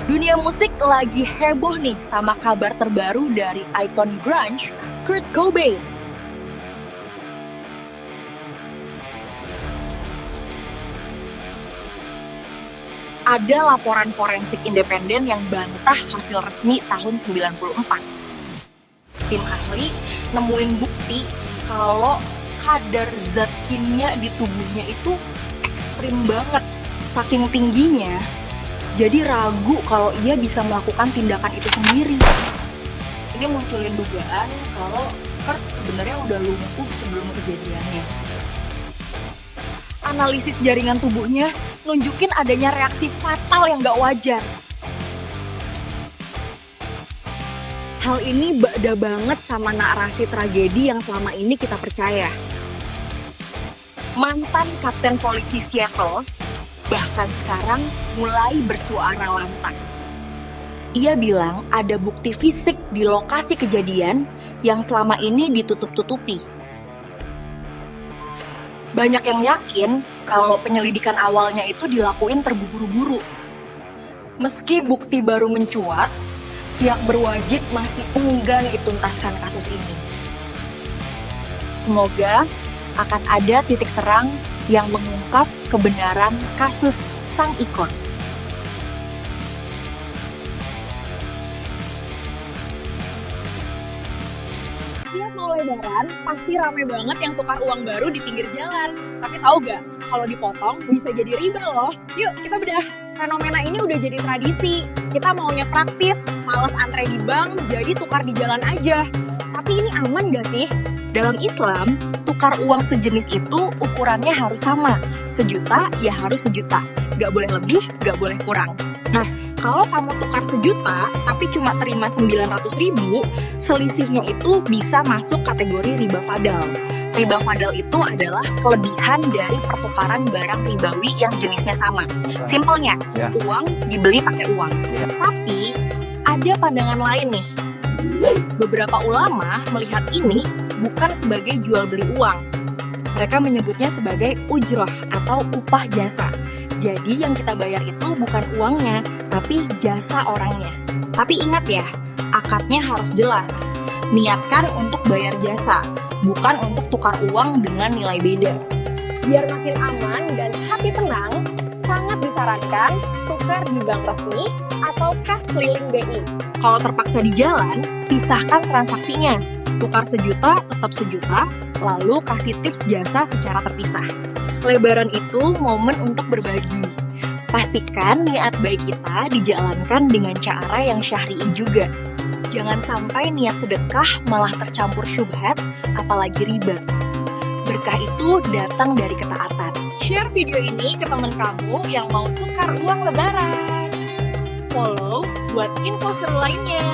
Dunia musik lagi heboh nih sama kabar terbaru dari ikon grunge, Kurt Cobain. Ada laporan forensik independen yang bantah hasil resmi tahun 94. Tim ahli nemuin bukti kalau kadar zat kimia di tubuhnya itu ekstrim banget. Saking tingginya, jadi ragu kalau ia bisa melakukan tindakan itu sendiri. Ini munculin dugaan kalau Kurt sebenarnya udah lumpuh sebelum kejadiannya. Analisis jaringan tubuhnya nunjukin adanya reaksi fatal yang gak wajar. Hal ini beda banget sama narasi tragedi yang selama ini kita percaya. Mantan kapten polisi Seattle bahkan sekarang mulai bersuara lantang. Ia bilang ada bukti fisik di lokasi kejadian yang selama ini ditutup-tutupi. Banyak yang yakin kalau penyelidikan awalnya itu dilakuin terburu-buru. Meski bukti baru mencuat, pihak berwajib masih enggan dituntaskan kasus ini. Semoga akan ada titik terang yang mengungkap kebenaran kasus sang ikon. Tiap mau lebaran, pasti rame banget yang tukar uang baru di pinggir jalan. Tapi tahu gak, kalau dipotong bisa jadi riba loh. Yuk, kita bedah. Fenomena ini udah jadi tradisi. Kita maunya praktis, males antre di bank, jadi tukar di jalan aja. Tapi ini aman gak sih? Dalam Islam, tukar uang sejenis itu ukurannya harus sama. 1 juta, ya harus 1 juta. Gak boleh lebih, gak boleh kurang. Nah, kalau kamu tukar 1 juta, tapi cuma terima 900.000, selisihnya itu bisa masuk kategori riba fadal. Riba fadal itu adalah kelebihan dari pertukaran barang ribawi yang jenisnya sama. Simpelnya, uang dibeli pakai uang. Tapi, ada pandangan lain nih. Beberapa ulama melihat ini bukan sebagai jual beli uang. Mereka menyebutnya sebagai ujroh atau upah jasa. Jadi yang kita bayar itu bukan uangnya, tapi jasa orangnya. Tapi ingat ya, akadnya harus jelas. Niatkan untuk bayar jasa, bukan untuk tukar uang dengan nilai beda. Biar makin aman dan hati tenang, sangat disarankan tukar di bank resmi atau kas keliling BI. Kalau terpaksa di jalan, pisahkan transaksinya. Tukar 1 juta tetap 1 juta, lalu kasih tips jasa secara terpisah. Lebaran itu momen untuk berbagi. Pastikan niat baik kita dijalankan dengan cara yang syar'i juga. Jangan sampai niat sedekah malah tercampur syubhat, apalagi riba. Berkah itu datang dari ketaatan. Share video ini ke teman kamu yang mau tukar uang lebaran. Follow buat info seru lainnya.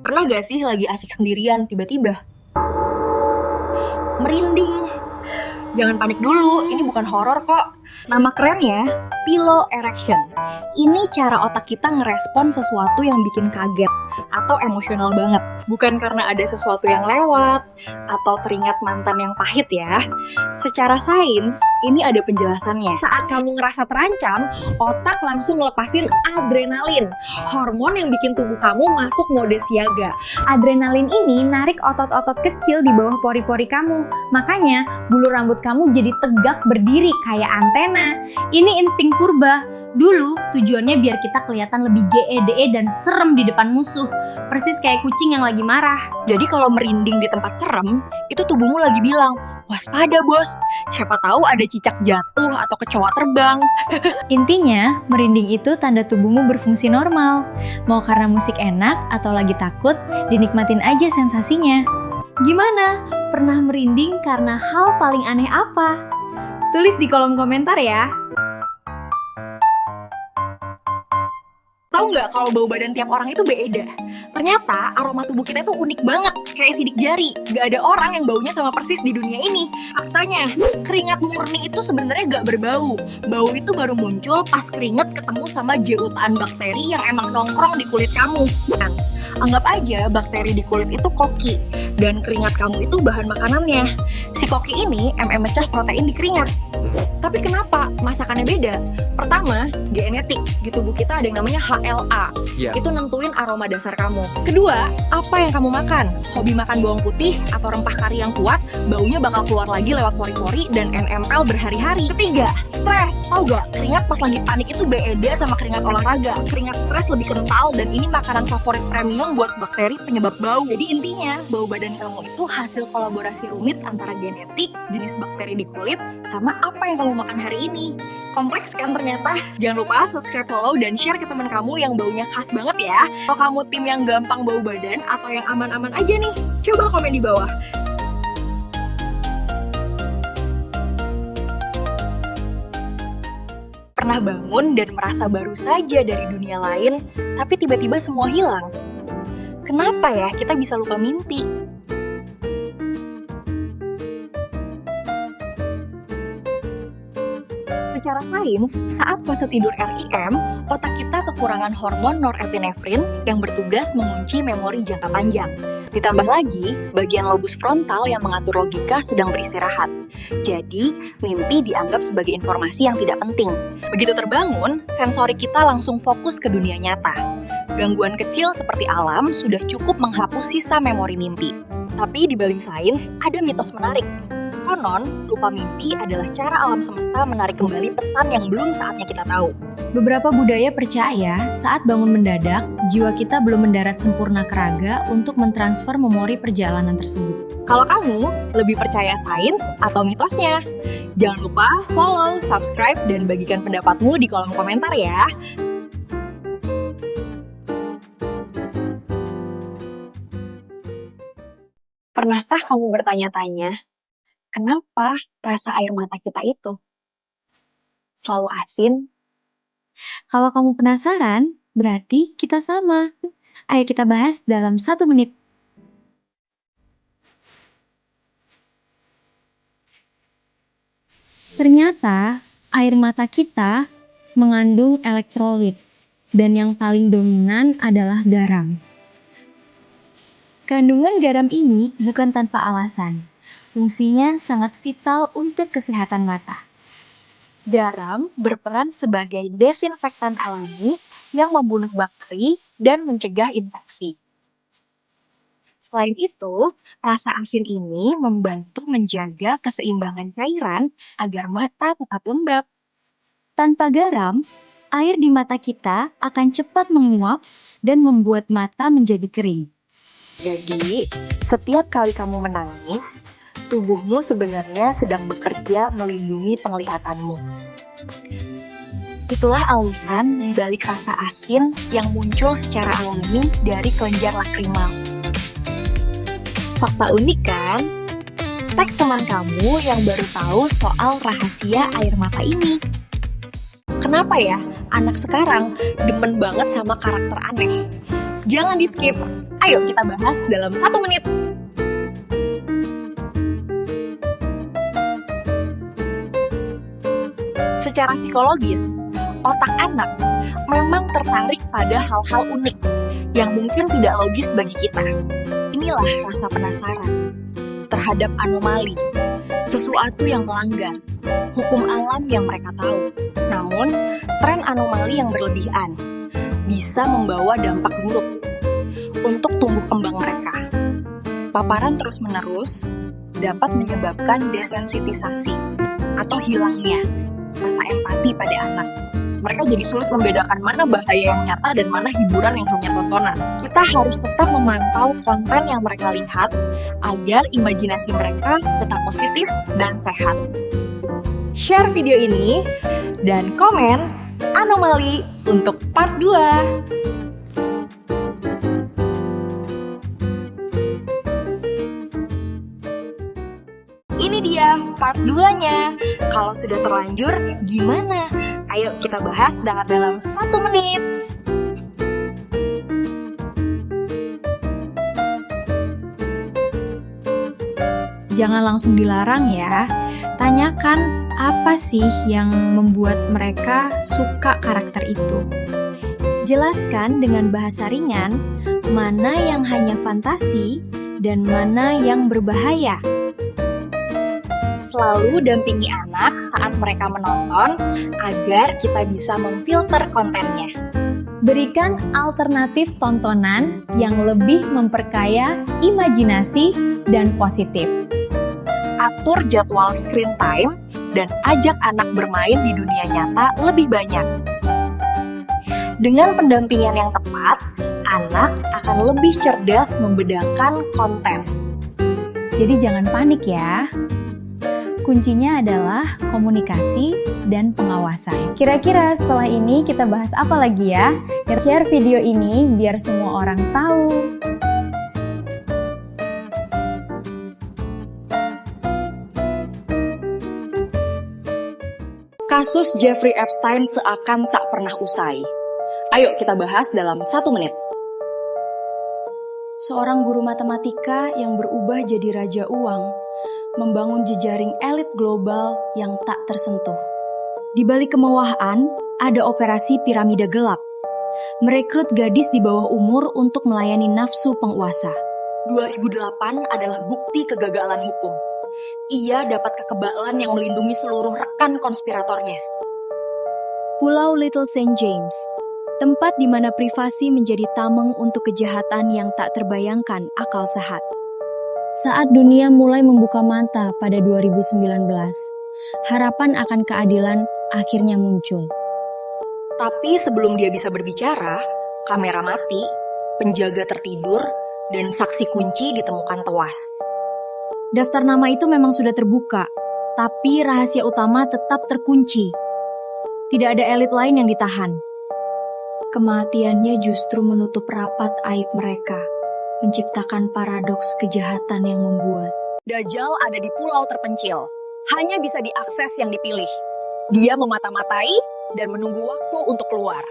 Pernah gak sih lagi asik sendirian, tiba-tiba merinding? Jangan panik dulu, ini bukan horor kok. Nama kerennya, pillow erection. Ini cara otak kita ngerespon sesuatu yang bikin kaget atau emosional banget. Bukan karena ada sesuatu yang lewat atau teringat mantan yang pahit ya. Secara sains, ini ada penjelasannya. Saat kamu ngerasa terancam, otak langsung ngelepasin adrenalin, hormon yang bikin tubuh kamu masuk mode siaga. Adrenalin ini narik otot-otot kecil di bawah pori-pori kamu. Makanya, bulu rambut kamu jadi tegak berdiri kayak antena. Ini insting purba. Dulu, tujuannya biar kita kelihatan lebih gede dan serem di depan musuh. Persis kayak kucing yang lagi marah. Jadi kalau merinding di tempat serem, itu tubuhmu lagi bilang, waspada bos, siapa tahu ada cicak jatuh atau kecoa terbang. Intinya, merinding itu tanda tubuhmu berfungsi normal. Mau karena musik enak atau lagi takut, dinikmatin aja sensasinya. Gimana? Pernah merinding karena hal paling aneh apa? Tulis di kolom komentar ya. Tahu nggak kalau bau badan tiap orang itu beda? Ternyata aroma tubuh kita itu unik banget, kayak sidik jari. Gak ada orang yang baunya sama persis di dunia ini. Faktanya, keringat murni itu sebenarnya gak berbau. Bau itu baru muncul pas keringat ketemu sama jutaan bakteri yang emang nongkrong di kulit kamu. Anggap aja bakteri di kulit itu koki, dan keringat kamu itu bahan makanannya. Si koki ini mecah protein di keringat. Tapi kenapa masakannya beda? Pertama, genetik. Di tubuh kita ada yang namanya HLA. Itu nentuin aroma dasar kamu. Kedua, apa yang kamu makan? Hobi makan bawang putih atau rempah kari yang kuat, baunya bakal keluar lagi lewat pori-pori dan nempel berhari-hari. Ketiga, stres. Tahu gak? Keringat pas lagi panik itu beda sama keringat olahraga. Keringat stres lebih kental dan ini makanan favorit premium buat bakteri penyebab bau. Jadi intinya, bau badan kamu itu hasil kolaborasi rumit antara genetik, jenis bakteri di kulit, sama apa yang kamu makan hari ini. Kompleks kan ternyata. Jangan lupa subscribe, follow, dan share ke teman kamu yang baunya khas banget ya. Kalau kamu tim yang gampang bau badan atau yang aman-aman aja nih, coba komen di bawah. Pernah bangun dan merasa baru saja dari dunia lain, tapi tiba-tiba semua hilang? Kenapa ya kita bisa lupa mimpi? Secara sains, saat fase tidur REM, otak kita kekurangan hormon norepinefrin yang bertugas mengunci memori jangka panjang. Ditambah lagi, bagian lobus frontal yang mengatur logika sedang beristirahat. Jadi, mimpi dianggap sebagai informasi yang tidak penting. Begitu terbangun, sensori kita langsung fokus ke dunia nyata. Gangguan kecil seperti alam sudah cukup menghapus sisa memori mimpi. Tapi di balik sains, ada mitos menarik. Konon, lupa mimpi adalah cara alam semesta menarik kembali pesan yang belum saatnya kita tahu. Beberapa budaya percaya saat bangun mendadak, jiwa kita belum mendarat sempurna ke raga untuk mentransfer memori perjalanan tersebut. Kalau kamu lebih percaya sains atau mitosnya? Jangan lupa follow, subscribe, dan bagikan pendapatmu di kolom komentar ya. Pernahkah kamu bertanya-tanya, kenapa rasa air mata kita itu selalu asin? Kalau kamu penasaran, berarti kita sama. Ayo kita bahas dalam 1 menit. Ternyata, air mata kita mengandung elektrolit, dan yang paling dominan adalah garam. Kandungan garam ini bukan tanpa alasan. Fungsinya sangat vital untuk kesehatan mata. Garam berperan sebagai desinfektan alami yang membunuh bakteri dan mencegah infeksi. Selain itu, rasa asin ini membantu menjaga keseimbangan cairan agar mata tetap lembab. Tanpa garam, air di mata kita akan cepat menguap dan membuat mata menjadi kering. Jadi, setiap kali kamu menangis, tubuhmu sebenarnya sedang bekerja melindungi penglihatanmu. Itulah alasan dibalik rasa asin yang muncul secara alami dari kelenjar lakrimal. Fakta unik kan? Tag teman kamu yang baru tahu soal rahasia air mata ini. Kenapa ya anak sekarang demen banget sama karakter aneh? Jangan di skip. Ayo kita bahas dalam 1 menit. Secara psikologis, otak anak memang tertarik pada hal-hal unik yang mungkin tidak logis bagi kita. Inilah rasa penasaran terhadap anomali, sesuatu yang melanggar hukum alam yang mereka tahu. Namun, tren anomali yang berlebihan bisa membawa dampak buruk untuk tumbuh kembang mereka. Paparan terus-menerus dapat menyebabkan desensitisasi atau hilangnya rasa empati pada anak. Mereka jadi sulit membedakan mana bahaya yang nyata dan mana hiburan yang hanya tontonan. Kita harus tetap memantau konten yang mereka lihat agar imajinasi mereka tetap positif dan sehat. Share video ini dan komen anomali untuk part 2. Ini dia part 2-nya. Kalau sudah terlanjur, gimana? Ayo kita bahas dalam 1 menit. Jangan langsung dilarang ya. Tanyakan apa sih yang membuat mereka suka karakter itu. Jelaskan dengan bahasa ringan mana yang hanya fantasi dan mana yang berbahaya. Selalu dampingi anak saat mereka menonton agar kita bisa memfilter kontennya. Berikan alternatif tontonan yang lebih memperkaya imajinasi dan positif. Atur jadwal screen time dan ajak anak bermain di dunia nyata lebih banyak. Dengan pendampingan yang tepat, anak akan lebih cerdas membedakan konten. Jadi jangan panik ya. Kuncinya adalah komunikasi dan pengawasan. Kira-kira setelah ini kita bahas apa lagi ya? Share video ini biar semua orang tahu. Kasus Jeffrey Epstein seakan tak pernah usai. Ayo kita bahas dalam 1 menit. Seorang guru matematika yang berubah jadi raja uang, membangun jejaring elit global yang tak tersentuh. Di balik kemewahan, ada operasi piramida gelap. Merekrut gadis di bawah umur untuk melayani nafsu penguasa. 2008 adalah bukti kegagalan hukum. Ia dapat kekebalan yang melindungi seluruh rekan konspiratornya. Pulau Little Saint James, tempat di mana privasi menjadi tameng untuk kejahatan yang tak terbayangkan akal sehat. Saat dunia mulai membuka mata pada 2019, harapan akan keadilan akhirnya muncul. Tapi sebelum dia bisa berbicara, kamera mati, penjaga tertidur, dan saksi kunci ditemukan tewas. Daftar nama itu memang sudah terbuka, tapi rahasia utama tetap terkunci. Tidak ada elit lain yang ditahan. Kematiannya justru menutup rapat aib mereka, menciptakan paradoks kejahatan yang membuat. Dajjal ada di pulau terpencil, hanya bisa diakses yang dipilih. Dia memata-matai dan menunggu waktu untuk keluar.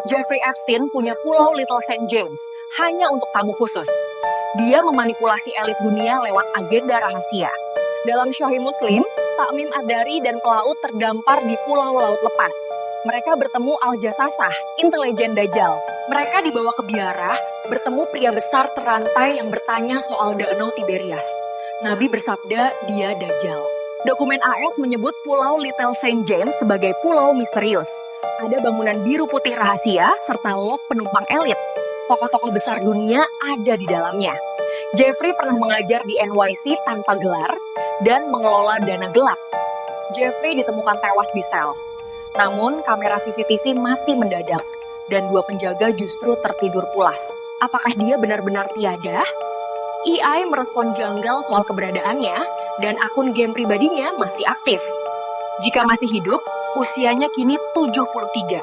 Jeffrey Epstein punya pulau Little Saint James, hanya untuk tamu khusus. Dia memanipulasi elit dunia lewat agenda rahasia. Dalam Sahih Muslim, Tamim Ad-Dari dan pelaut terdampar di pulau laut lepas. Mereka bertemu Al-Jasasah, intelijen Dajjal. Mereka dibawa ke biara, bertemu pria besar terantai yang bertanya soal Danau Tiberias. Nabi bersabda, dia Dajjal. Dokumen AS menyebut pulau Little Saint James sebagai pulau misterius. Ada bangunan biru putih rahasia serta log penumpang elit. Tokoh-tokoh besar dunia ada di dalamnya. Jeffrey pernah mengajar di NYC tanpa gelar dan mengelola dana gelap. Jeffrey ditemukan tewas di sel. Namun kamera CCTV mati mendadak dan 2 penjaga justru tertidur pulas. Apakah dia benar-benar tiada? EI merespon janggal soal keberadaannya dan akun game pribadinya masih aktif. Jika masih hidup, usianya kini 73.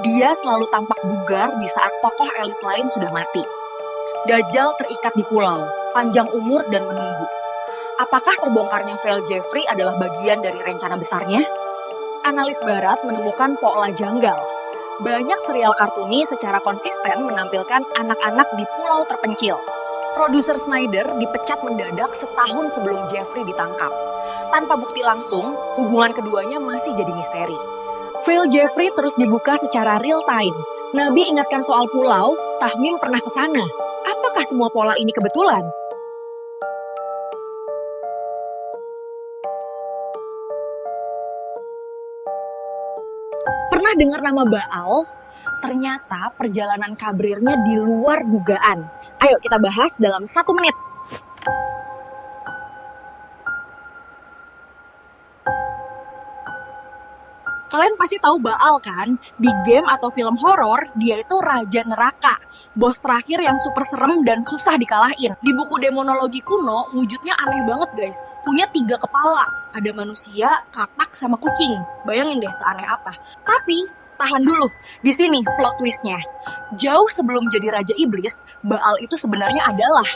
Dia selalu tampak bugar di saat tokoh elit lain sudah mati. Dajjal terikat di pulau, panjang umur dan menunggu. Apakah terbongkarnya fail Jeffrey adalah bagian dari rencana besarnya? Analis barat menemukan pola janggal. Banyak serial kartuni secara konsisten menampilkan anak-anak di pulau terpencil. Produser Snyder dipecat mendadak setahun sebelum Jeffrey ditangkap. Tanpa bukti langsung, hubungan keduanya masih jadi misteri. File Jeffrey terus dibuka secara real time. Nabi ingatkan soal pulau, Tahmim pernah ke sana. Apakah semua pola ini kebetulan? Pernah dengar nama Baal? Ternyata perjalanan kabrirnya di luar dugaan. Ayo kita bahas dalam 1 menit. Kalian pasti tahu Baal kan? Di game atau film horor, dia itu raja neraka. Bos terakhir yang super serem dan susah dikalahin. Di buku demonologi kuno, wujudnya aneh banget guys. Punya 3 kepala. Ada manusia, katak, sama kucing. Bayangin deh seaneh apa. Tapi, tahan dulu. Di sini plot twistnya. Jauh sebelum jadi Raja Iblis, Baal itu sebenarnya adalah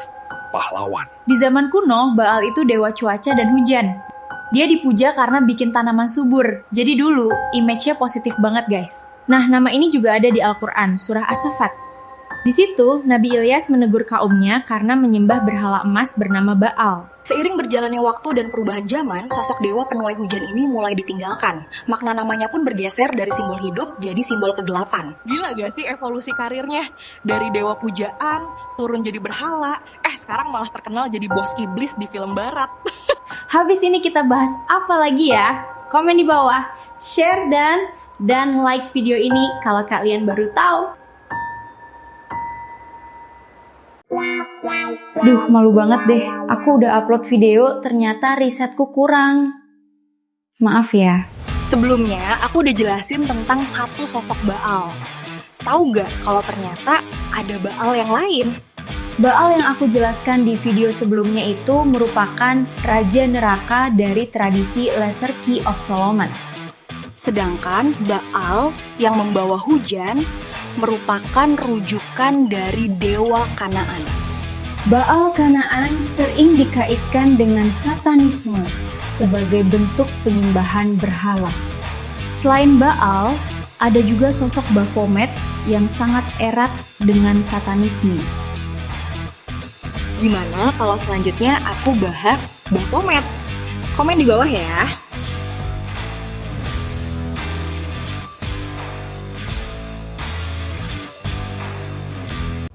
pahlawan. Di zaman kuno, Baal itu dewa cuaca dan hujan. Dia dipuja karena bikin tanaman subur. Jadi dulu, image-nya positif banget guys. Nah, nama ini juga ada di Al-Quran, surah As-Saffat. Di situ, Nabi Ilyas menegur kaumnya karena menyembah berhala emas bernama Baal. Seiring berjalannya waktu dan perubahan zaman, sosok dewa penuai hujan ini mulai ditinggalkan. Makna namanya pun bergeser dari simbol hidup jadi simbol kegelapan. Gila gak sih evolusi karirnya? Dari dewa pujaan, turun jadi berhala, sekarang malah terkenal jadi bos iblis di film barat. Habis ini kita bahas apa lagi ya? Komen di bawah, share dan like video ini kalau kalian baru tahu. Duh, malu banget deh. Aku udah upload video, ternyata risetku kurang. Maaf ya. Sebelumnya, aku udah jelasin tentang satu sosok Baal. Tahu gak kalau ternyata ada Baal yang lain? Baal yang aku jelaskan di video sebelumnya itu merupakan raja neraka dari tradisi Lesser Key of Solomon. Sedangkan Baal yang membawa hujan merupakan rujukan dari dewa Kanaan. Baal Kanaan sering dikaitkan dengan satanisme sebagai bentuk penyembahan berhala. Selain Baal, ada juga sosok Baphomet yang sangat erat dengan satanisme. Gimana kalau selanjutnya aku bahas Baphomet? Komen di bawah ya.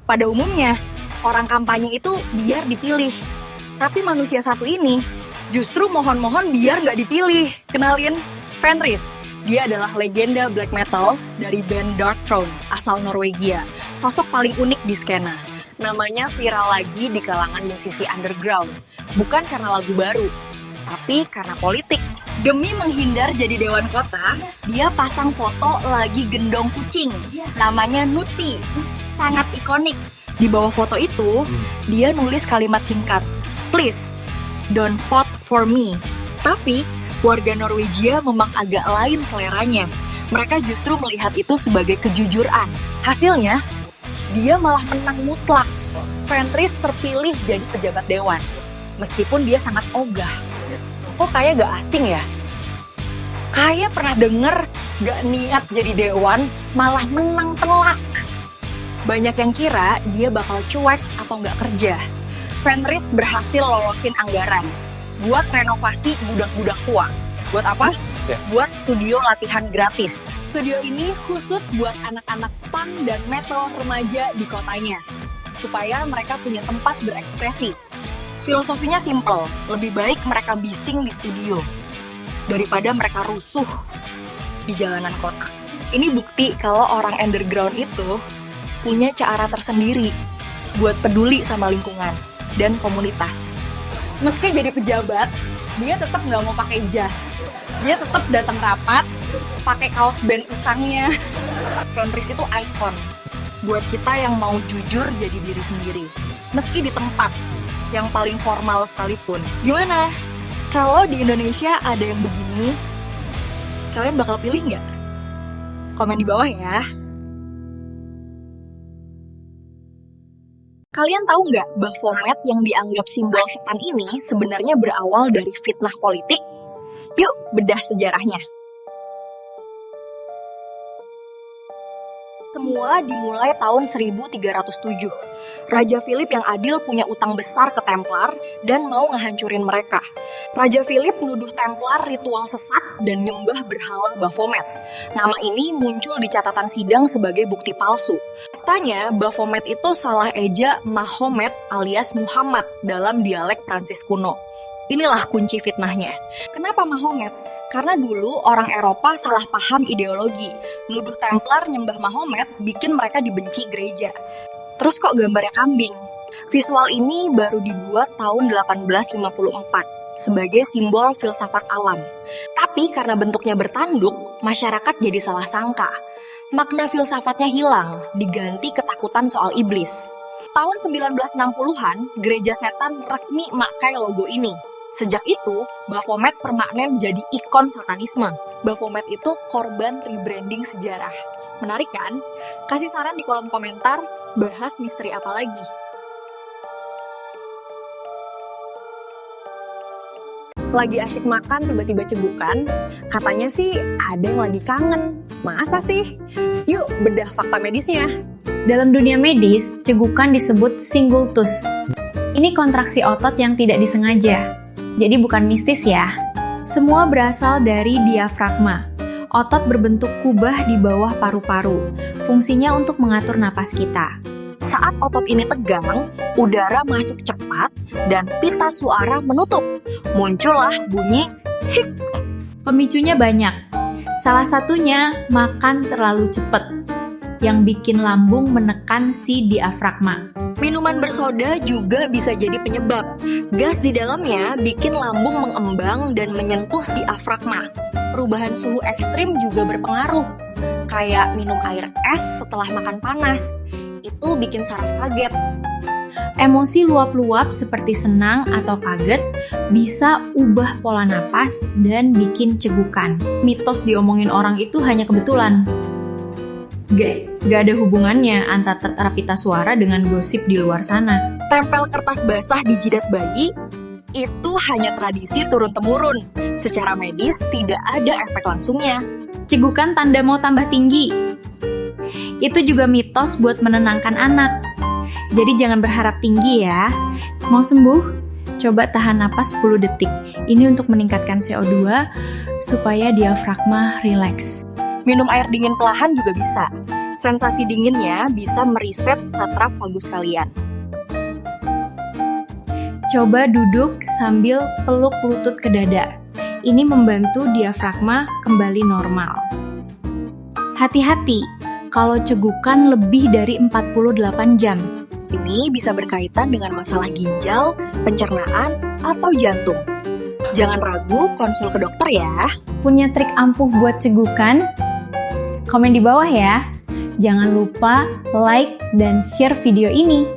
Pada umumnya, orang kampanye itu biar dipilih. Tapi manusia satu ini justru mohon-mohon biar nggak dipilih. Kenalin, Fenris. Dia adalah legenda black metal dari band Darkthrone, asal Norwegia. Sosok paling unik di skena. Namanya viral lagi di kalangan musisi underground. Bukan karena lagu baru, tapi karena politik. Demi menghindar jadi dewan kota, dia pasang foto lagi gendong kucing. Namanya Nuti. Sangat ikonik. Di bawah foto itu, dia nulis kalimat singkat, "Please, don't vote for me." Tapi, warga Norwegia memang agak lain seleranya. Mereka justru melihat itu sebagai kejujuran. Hasilnya, dia malah menang mutlak. Fenris terpilih jadi pejabat dewan. Meskipun dia sangat ogah. Kok kayak gak asing ya? Kayak pernah denger gak niat jadi dewan, malah menang telak. Banyak yang kira dia bakal cuek atau nggak kerja. Fenris berhasil lolosin anggaran buat renovasi gudang-gudang tua. Buat apa? Buat studio latihan gratis. Studio ini khusus buat anak-anak punk dan metal remaja di kotanya, supaya mereka punya tempat berekspresi. Filosofinya simple, lebih baik mereka bising di studio daripada mereka rusuh di jalanan kota. Ini bukti kalau orang underground itu punya cara tersendiri buat peduli sama lingkungan dan komunitas. Meski jadi pejabat, dia tetap nggak mau pakai jas. Dia tetap datang rapat, pakai kaos band usangnya. Fenris itu ikon buat kita yang mau jujur jadi diri sendiri. Meski di tempat yang paling formal sekalipun. Gimana? Kalau di Indonesia ada yang begini, kalian bakal pilih nggak? Komen di bawah ya. Kalian tahu nggak Baphomet yang dianggap simbol setan ini sebenarnya berawal dari fitnah politik? Yuk, bedah sejarahnya. Semua dimulai tahun 1307. Raja Philip yang adil punya utang besar ke Templar dan mau ngehancurin mereka. Raja Philip nuduh Templar ritual sesat dan nyembah berhala Baphomet. Nama ini muncul di catatan sidang sebagai bukti palsu. Faktanya, Baphomet itu salah eja Mahomet alias Muhammad dalam dialek Prancis kuno. Inilah kunci fitnahnya. Kenapa Mahomet? Karena dulu orang Eropa salah paham ideologi. Nuduh Templar nyembah Mahomet bikin mereka dibenci gereja. Terus kok gambarnya kambing? Visual ini baru dibuat tahun 1854 sebagai simbol filsafat alam. Tapi karena bentuknya bertanduk, masyarakat jadi salah sangka. Makna filsafatnya hilang, diganti ketakutan soal iblis. Tahun 1960-an, gereja setan resmi memakai logo ini. Sejak itu, Baphomet permanen jadi ikon satanisme. Baphomet itu korban rebranding sejarah. Menarik kan? Kasih saran di kolom komentar, bahas misteri apa lagi? Lagi asyik makan tiba-tiba cegukan, katanya sih ada yang lagi kangen. Masa sih? Yuk bedah fakta medisnya. Dalam dunia medis, cegukan disebut singultus. Ini kontraksi otot yang tidak disengaja. Jadi bukan mistis ya. Semua berasal dari diafragma. Otot berbentuk kubah di bawah paru-paru. Fungsinya untuk mengatur napas kita. Saat otot ini tegang, udara masuk cepat dan pita suara menutup. Muncullah bunyi hik. Pemicunya banyak. Salah satunya makan terlalu cepat, yang bikin lambung menekan si diafragma. Minuman bersoda juga bisa jadi penyebab. Gas di dalamnya bikin lambung mengembang dan menyentuh diafragma. Perubahan suhu ekstrim juga berpengaruh. Kayak minum air es setelah makan panas. Itu bikin saraf kaget. Emosi luap-luap seperti senang atau kaget bisa ubah pola napas dan bikin cegukan. Mitos diomongin orang itu hanya kebetulan. Gak ada hubungannya antara tera pita suara dengan gosip di luar sana. Tempel kertas basah di jidat bayi itu hanya tradisi turun-temurun. Secara medis tidak ada efek langsungnya. Cegukan tanda mau tambah tinggi. Itu juga mitos buat menenangkan anak. Jadi jangan berharap tinggi ya. Mau sembuh? Coba tahan napas 10 detik. Ini untuk meningkatkan CO2 supaya diafragma rileks. Minum air dingin perlahan juga bisa. Sensasi dinginnya bisa mereset saraf vagus kalian. Coba duduk sambil peluk lutut ke dada. Ini membantu diafragma kembali normal. Hati-hati kalau cegukan lebih dari 48 jam. Ini bisa berkaitan dengan masalah ginjal, pencernaan, atau jantung. Jangan ragu konsul ke dokter ya. Punya trik ampuh buat cegukan? Komen di bawah ya. Jangan lupa like dan share video ini.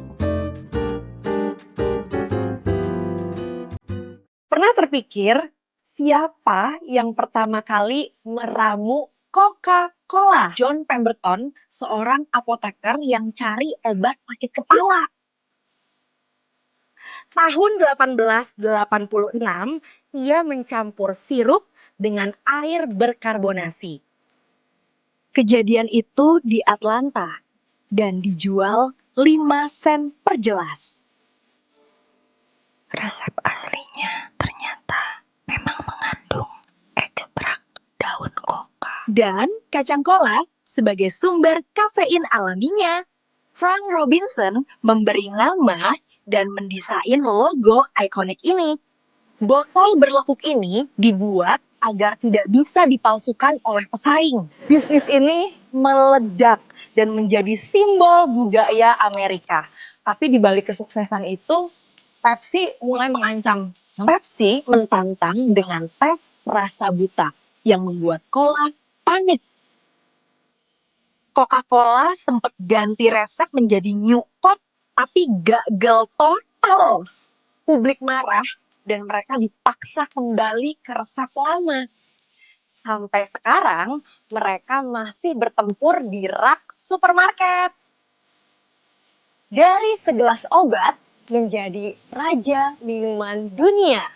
Pernah terpikir siapa yang pertama kali meramu Coca-Cola? John Pemberton, seorang apoteker yang cari obat sakit kepala. Tahun 1886, ia mencampur sirup dengan air berkarbonasi. Kejadian itu di Atlanta dan dijual 5 sen per gelas. Resep aslinya ternyata memang mengandung ekstrak daun koka dan kacang kola sebagai sumber kafein alaminya. Frank Robinson memberi nama dan mendesain logo ikonik ini. Botol berlekuk ini dibuat agar tidak bisa dipalsukan oleh pesaing. Bisnis ini meledak dan menjadi simbol budaya Amerika. Tapi di balik kesuksesan itu, Pepsi mulai mengancam. Pepsi mentantang dengan tes rasa buta yang membuat cola panik. Coca-Cola sempat ganti resep menjadi New Coke, tapi gagal total. Publik marah dan mereka dipaksa kembali ke resep lama. Sampai sekarang, mereka masih bertempur di rak supermarket. Dari segelas obat menjadi raja minuman dunia.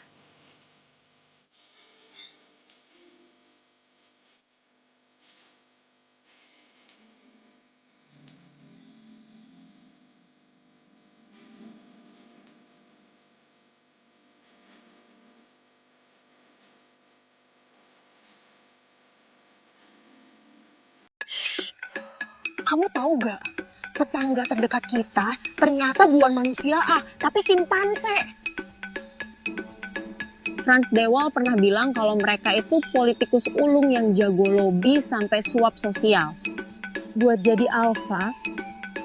Kamu tahu gak? Tetangga terdekat kita ternyata bukan manusia tapi simpanse. Frans Dewal pernah bilang kalau mereka itu politikus ulung yang jago lobby sampai suap sosial. Buat jadi alfa,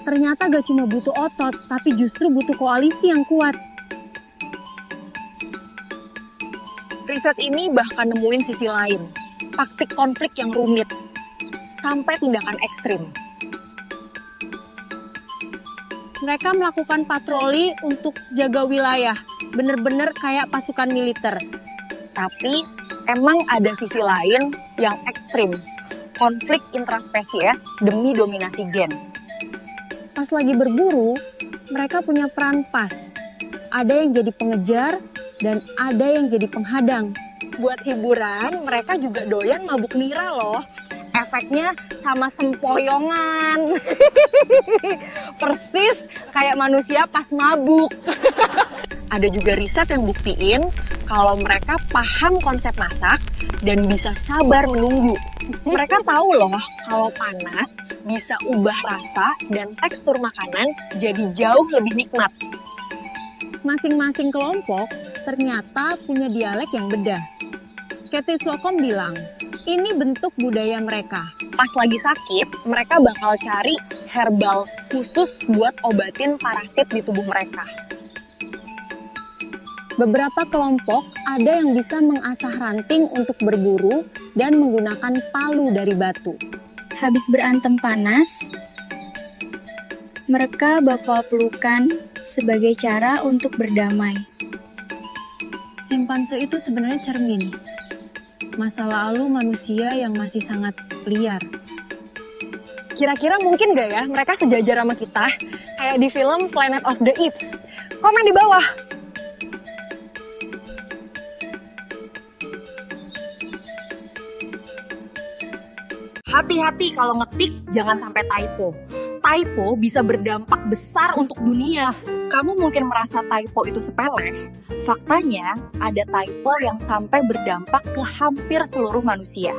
ternyata gak cuma butuh otot, tapi justru butuh koalisi yang kuat. Riset ini bahkan nemuin sisi lain, taktik konflik yang rumit, sampai tindakan ekstrim. Mereka melakukan patroli untuk jaga wilayah, bener-bener kayak pasukan militer. Tapi emang ada sisi lain yang ekstrim, konflik intraspesies demi dominasi gen. Pas lagi berburu, mereka punya peran pas. Ada yang jadi pengejar dan ada yang jadi penghadang. Buat hiburan, mereka juga doyan mabuk nira loh. efeknya sama sempoyongan. Persis kayak manusia pas mabuk. Ada juga riset yang buktiin kalau mereka paham konsep masak dan bisa sabar menunggu. Mereka tahu loh kalau panas bisa ubah rasa dan tekstur makanan jadi jauh lebih nikmat. Masing-masing kelompok ternyata punya dialek yang beda. Cathy Slocum bilang, ini bentuk budaya mereka. Pas lagi sakit, mereka bakal cari herbal khusus buat obatin parasit di tubuh mereka. Beberapa kelompok ada yang bisa mengasah ranting untuk berburu dan menggunakan palu dari batu. Habis berantem panas, mereka bakal pelukan sebagai cara untuk berdamai. Simpanse itu sebenarnya cermin. Masa lalu manusia yang masih sangat liar. Kira-kira mungkin gak ya mereka sejajar sama kita? Kayak di film Planet of the Apes. Komen di bawah. Hati-hati kalau ngetik, jangan sampai typo. Typo bisa berdampak besar untuk dunia. Kamu mungkin merasa typo itu sepele. Faktanya, ada typo yang sampai berdampak ke hampir seluruh manusia.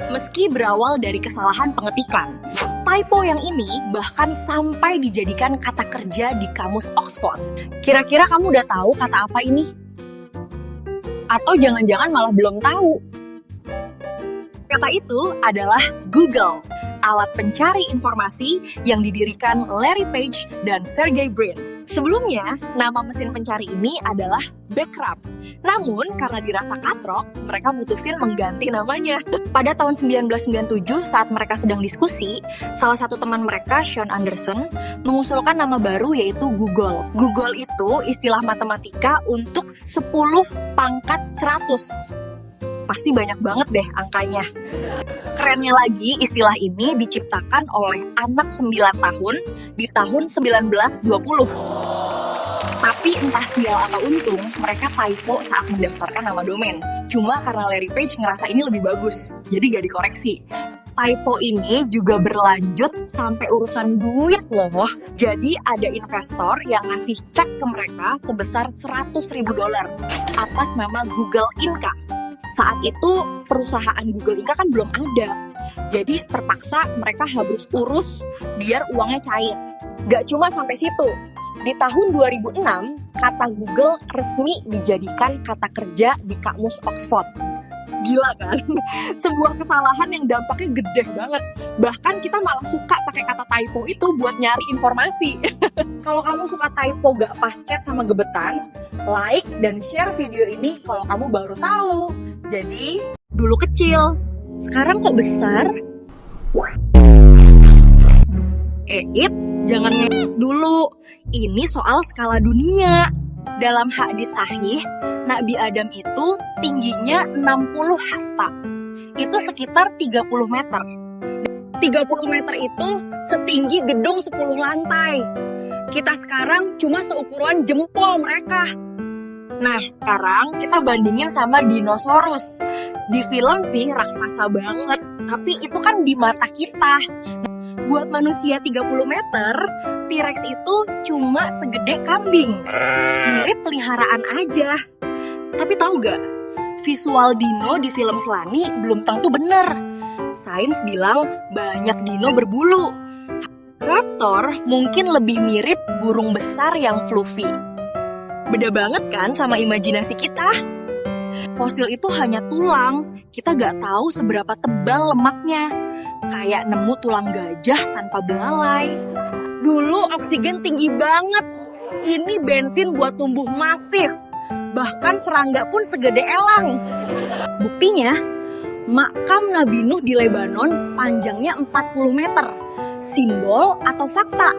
Meski berawal dari kesalahan pengetikan, typo yang ini bahkan sampai dijadikan kata kerja di kamus Oxford. Kira-kira kamu udah tahu kata apa ini? Atau jangan-jangan malah belum tahu? Kata itu adalah Google, alat pencari informasi yang didirikan Larry Page dan Sergey Brin. Sebelumnya, nama mesin pencari ini adalah Backrub. Namun, karena dirasa katrok, mereka mutusin mengganti namanya. Pada tahun 1997, saat mereka sedang diskusi, salah satu teman mereka, Sean Anderson, mengusulkan nama baru yaitu Google. Google itu istilah matematika untuk 10 pangkat 100. Pasti banyak banget deh angkanya. Kerennya lagi, istilah ini diciptakan oleh anak 9 tahun di tahun 1920. Tapi entah sial atau untung, mereka typo saat mendaftarkan nama domain. Cuma karena Larry Page ngerasa ini lebih bagus, jadi gak dikoreksi. Typo ini juga berlanjut sampai urusan duit loh. Jadi ada investor yang ngasih cek ke mereka sebesar $100.000 atas nama Google Inca. Saat itu perusahaan Google Inca kan belum ada. Jadi terpaksa mereka harus urus biar uangnya cair. Gak cuma sampai situ. Di tahun 2006, kata Google resmi dijadikan kata kerja di kamus Oxford. Gila kan? Sebuah kesalahan yang dampaknya gede banget. Bahkan kita malah suka pakai kata typo itu buat nyari informasi. Kalau kamu suka typo gak pas chat sama gebetan, like dan share video ini kalau kamu baru tahu. Jadi, dulu kecil, sekarang kok besar? Jangan ngekik dulu. Ini soal skala dunia. Dalam hadis sahih, Nabi Adam itu tingginya 60 hasta. Itu sekitar 30 meter. 30 meter itu setinggi gedung 10 lantai. Kita sekarang cuma seukuran jempol mereka. Nah, sekarang kita bandingin sama dinosaurus. Di film sih raksasa banget, tapi itu kan di mata kita. Buat manusia 30 meter, T-Rex itu cuma segede kambing. Mirip peliharaan aja. Tapi tahu gak, visual dino di film Selani belum tentu bener. Sains bilang banyak dino berbulu. Raptor mungkin lebih mirip burung besar yang fluffy. Beda banget kan sama imajinasi kita? Fosil itu hanya tulang, kita gak tahu seberapa tebal lemaknya. Kayak nemu tulang gajah tanpa belalai. Dulu oksigen tinggi banget. Ini bensin buat tumbuh masif. Bahkan serangga pun segede elang. Buktinya, makam Nabi Nuh di Lebanon panjangnya 40 meter. Simbol atau fakta?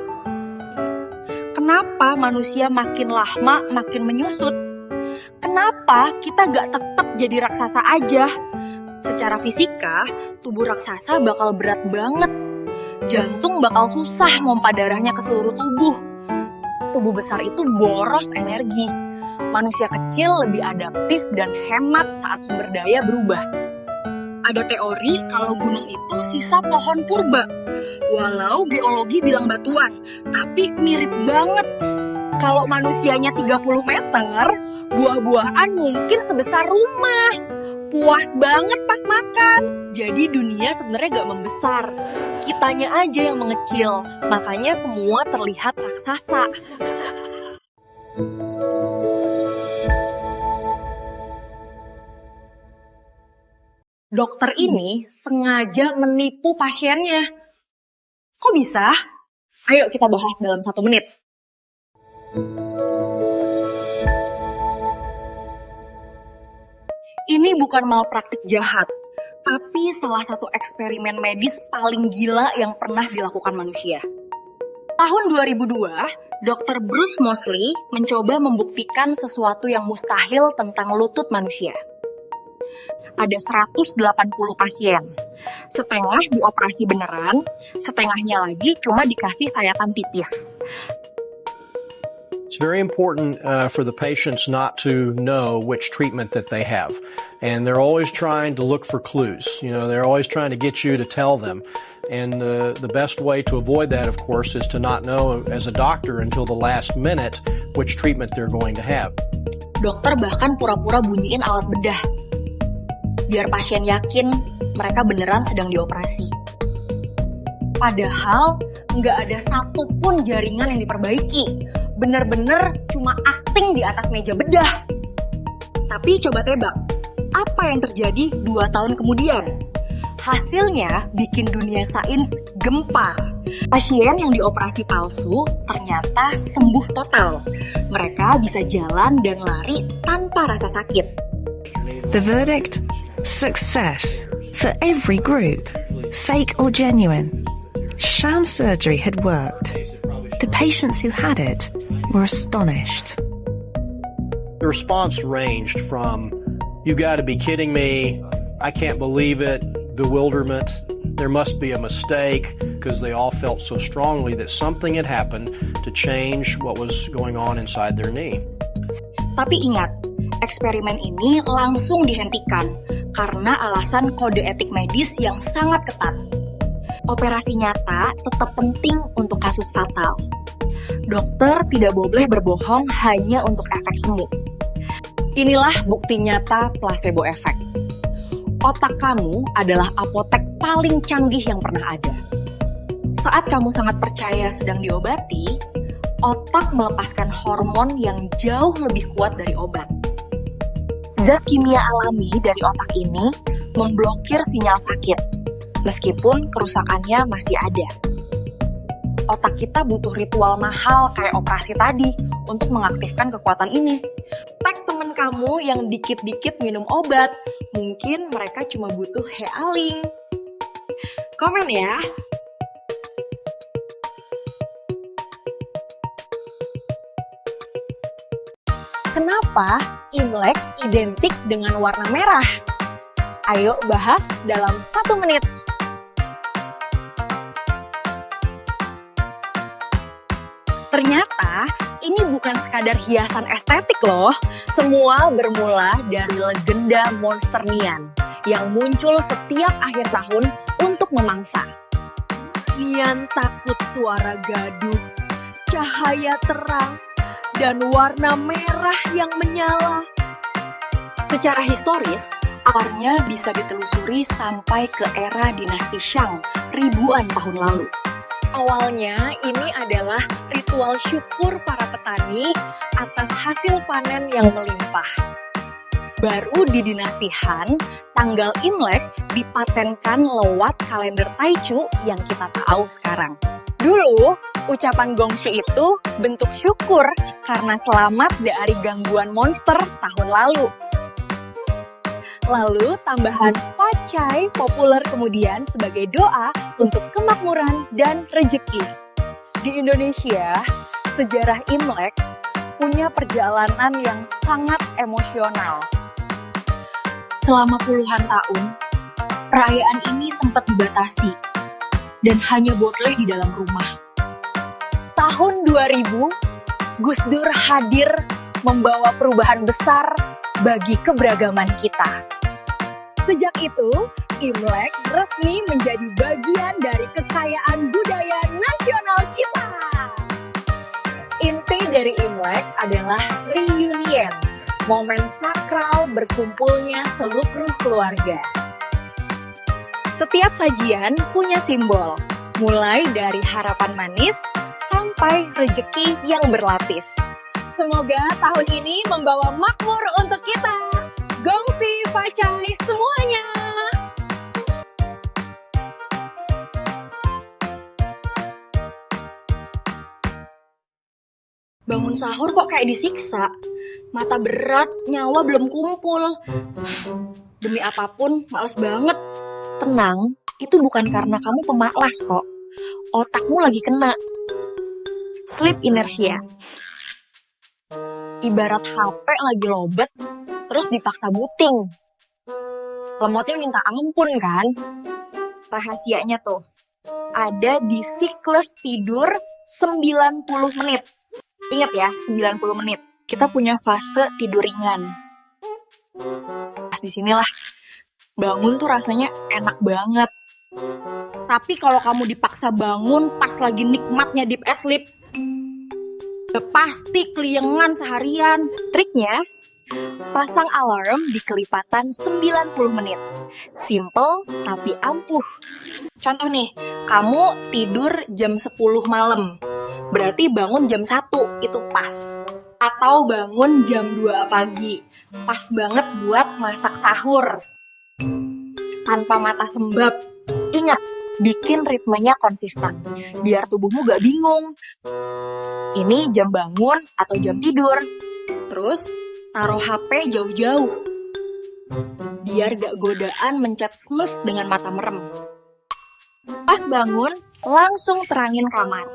Kenapa manusia makin lama makin menyusut? Kenapa kita gak tetap jadi raksasa aja? Secara fisika, tubuh raksasa bakal berat banget. Jantung bakal susah mompa darahnya ke seluruh tubuh. Tubuh besar itu boros energi. Manusia kecil lebih adaptif dan hemat saat sumber daya berubah. ada teori kalau gunung itu sisa pohon purba. Walau geologi bilang batuan, tapi mirip banget. Kalau manusianya 30 meter, buah-buahan mungkin sebesar rumah. Puas banget pas makan. Jadi dunia sebenarnya gak membesar. Kitanya aja yang mengecil, makanya semua terlihat raksasa. Dokter ini sengaja menipu pasiennya. Kok bisa? Ayo kita bahas dalam 1 menit. Ini bukan malpraktik jahat, tapi salah satu eksperimen medis paling gila yang pernah dilakukan manusia. Tahun 2002, Dr. Bruce Moseley mencoba membuktikan sesuatu yang mustahil tentang lutut manusia. Ada 180 pasien. Setengah dioperasi beneran, setengahnya lagi cuma dikasih sayatan tipis. It's very important for the patients not to know which treatment that they have. And they're always trying to look for clues. You know, they're always trying to get you to tell them. And the best way to avoid that, of course, is to not know as a doctor until the last minute which treatment they're going to have. Dokter bahkan pura-pura bunyiin alat bedah, biar pasien yakin mereka beneran sedang dioperasi. Padahal nggak ada satupun jaringan yang diperbaiki. Bener-bener cuma akting di atas meja bedah. Tapi coba tebak, apa yang terjadi 2 tahun kemudian? Hasilnya bikin dunia sains gempar. Pasien yang dioperasi palsu ternyata sembuh total. Mereka bisa jalan dan lari tanpa rasa sakit. The verdict? Success for every group, fake or genuine. Sham surgery had worked. The patients who had it were astonished. The response ranged from, "You got to be kidding me, I can't believe it," bewilderment, "There must be a mistake," because they all felt so strongly that something had happened to change what was going on inside their knee. Tapi ingat, eksperimen ini langsung dihentikan karena alasan kode etik medis yang sangat ketat. Operasi nyata tetap penting untuk kasus fatal. Dokter tidak boleh berbohong hanya untuk efek semu. Inilah bukti nyata placebo effect. Otak kamu adalah apotek paling canggih yang pernah ada. Saat kamu sangat percaya sedang diobati, otak melepaskan hormon yang jauh lebih kuat dari obat. Zat kimia alami dari otak ini memblokir sinyal sakit, meskipun kerusakannya masih ada. Otak kita butuh ritual mahal kayak operasi tadi untuk mengaktifkan kekuatan ini. Tag temen kamu yang dikit-dikit minum obat, mungkin mereka cuma butuh Healing. Komen ya! Kenapa Imlek identik dengan warna merah? Ayo bahas dalam 1 menit. Ternyata ini bukan sekadar hiasan estetik loh. Semua bermula dari legenda monster Nian yang muncul setiap akhir tahun untuk memangsa. Nian takut suara gaduh, cahaya terang, dan warna merah yang menyala. Secara historis, akarnya bisa ditelusuri sampai ke era dinasti Shang ribuan tahun lalu. Awalnya ini adalah ritual syukur para petani atas hasil panen yang melimpah. Baru di dinasti Han, tanggal Imlek dipatenkan lewat kalender Taichu yang kita tahu sekarang. Dulu, ucapan Gongxi itu bentuk syukur karena selamat dari gangguan monster tahun lalu. Lalu tambahan Facai populer kemudian sebagai doa untuk kemakmuran dan rejeki. Di Indonesia, sejarah Imlek punya perjalanan yang sangat emosional. Selama puluhan tahun, perayaan ini sempat dibatasi dan hanya boleh di dalam rumah. Tahun 2000, Gus Dur hadir membawa perubahan besar bagi keberagaman kita. Sejak itu, Imlek resmi menjadi bagian dari kekayaan budaya nasional kita. Inti dari Imlek adalah reunion, momen sakral berkumpulnya seluruh keluarga. Setiap sajian punya simbol, mulai dari harapan manis sampai rejeki yang berlapis. Semoga tahun ini membawa makmur untuk kita. Gongsi, pacai semuanya. Bangun sahur kok kayak disiksa. Mata berat, nyawa belum kumpul. Demi apapun, males banget. Tenang, itu bukan karena kamu pemalas kok. Otakmu lagi kena. Sleep inertia. Ibarat HP lagi lobet, terus dipaksa booting. Lemotnya minta ampun kan? Rahasianya tuh, ada di siklus tidur 90 menit. Ingat ya, 90 menit. Kita punya fase tidur ringan. Pas disinilah, bangun tuh rasanya enak banget. Tapi kalau kamu dipaksa bangun pas lagi nikmatnya deep sleep, pasti keliengan seharian. Triknya, pasang alarm di kelipatan 90 menit. Simple tapi ampuh. Contoh nih, kamu tidur jam 10 malam. Berarti bangun jam 1, itu pas. Atau bangun jam 2 pagi. Pas banget buat masak sahur. Tanpa mata sembab. Ingat, bikin ritmenya konsisten. Biar tubuhmu gak bingung. Ini jam bangun atau jam tidur. Terus, taruh HP jauh-jauh. Biar gak godaan mencet snooze dengan mata merem. Pas bangun, langsung terangin kamar.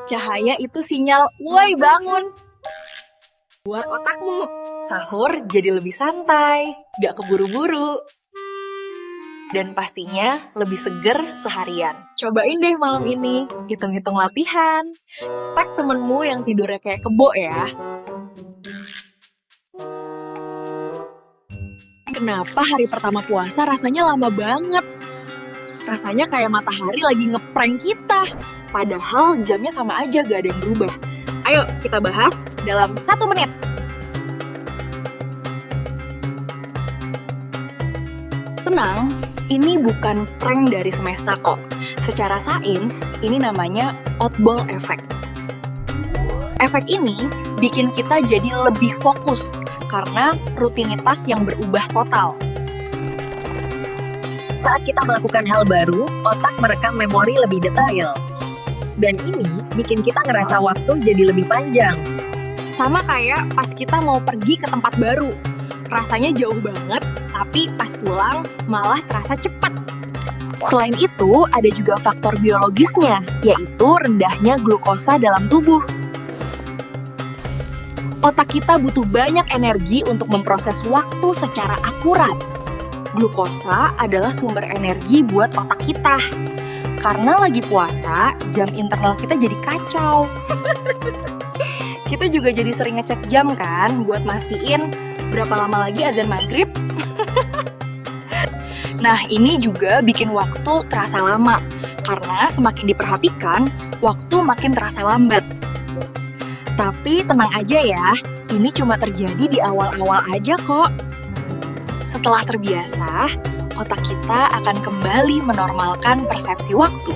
Cahaya itu sinyal, woi bangun. Buat otakmu, sahur jadi lebih santai, gak keburu-buru. Dan pastinya lebih seger seharian. Cobain deh malam ini, hitung-hitung latihan. Tag temenmu yang tidurnya kayak kebo ya. Kenapa hari pertama puasa rasanya lama banget? Rasanya kayak matahari lagi ngeprank kita. Padahal jamnya sama aja, gak ada yang berubah. Ayo kita bahas dalam 1 menit. Tenang, ini bukan prank dari semesta kok. Secara sains, ini namanya oddball effect. Efek ini bikin kita jadi lebih fokus karena rutinitas yang berubah total. Saat kita melakukan hal baru, otak merekam memori lebih detail. Dan ini bikin kita ngerasa waktu jadi lebih panjang. Sama kayak pas kita mau pergi ke tempat baru. Rasanya jauh banget, tapi pas pulang malah terasa cepat. Selain itu, ada juga faktor biologisnya, yaitu rendahnya glukosa dalam tubuh. Otak kita butuh banyak energi untuk memproses waktu secara akurat. Glukosa adalah sumber energi buat otak kita. Karena lagi puasa, jam internal kita jadi kacau. Kita juga jadi sering ngecek jam kan, buat mastiin berapa lama lagi azan maghrib. Nah, ini juga bikin waktu terasa lama. Karena semakin diperhatikan, waktu makin terasa lambat. Tapi tenang aja ya, ini cuma terjadi di awal-awal aja kok. Setelah terbiasa, otak kita akan kembali menormalkan persepsi waktu.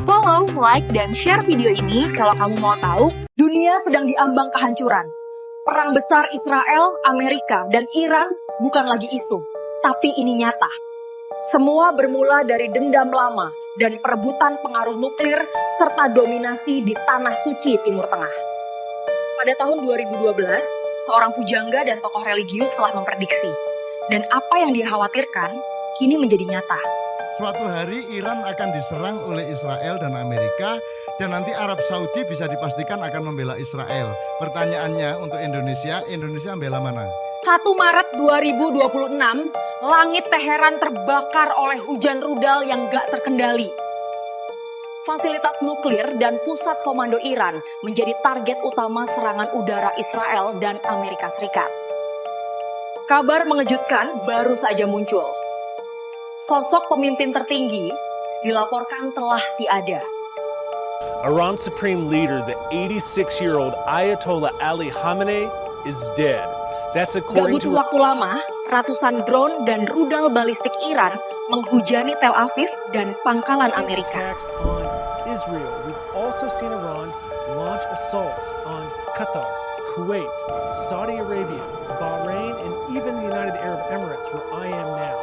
Follow, like, dan share video ini kalau kamu mau tahu dunia sedang diambang kehancuran. Perang besar Israel, Amerika, dan Iran bukan lagi isu, tapi ini nyata. Semua bermula dari dendam lama dan perebutan pengaruh nuklir serta dominasi di tanah suci Timur Tengah. Pada tahun 2012, seorang pujangga dan tokoh religius telah memprediksi, dan apa yang dia khawatirkan kini menjadi nyata. Suatu hari Iran akan diserang oleh Israel dan Amerika, dan nanti Arab Saudi bisa dipastikan akan membela Israel. Pertanyaannya untuk Indonesia membela mana? 1 Maret 2026, langit Teheran terbakar oleh hujan rudal yang gak terkendali. Fasilitas nuklir dan pusat komando Iran menjadi target utama serangan udara Israel dan Amerika Serikat. Kabar mengejutkan baru saja muncul. sosok pemimpin tertinggi dilaporkan telah tiada. Iran's supreme leader, the 86-year-old Ayatollah Ali Khamenei, is dead. That's Gak according butuh to waktu lama, ratusan drone dan rudal balistik Iran menghujani Tel Aviv dan pangkalan Amerika. attacks on Israel. We've also seen Iran launch assaults on Qatar, Kuwait, Saudi Arabia, Bahrain, and even the United Arab Emirates, where I am now.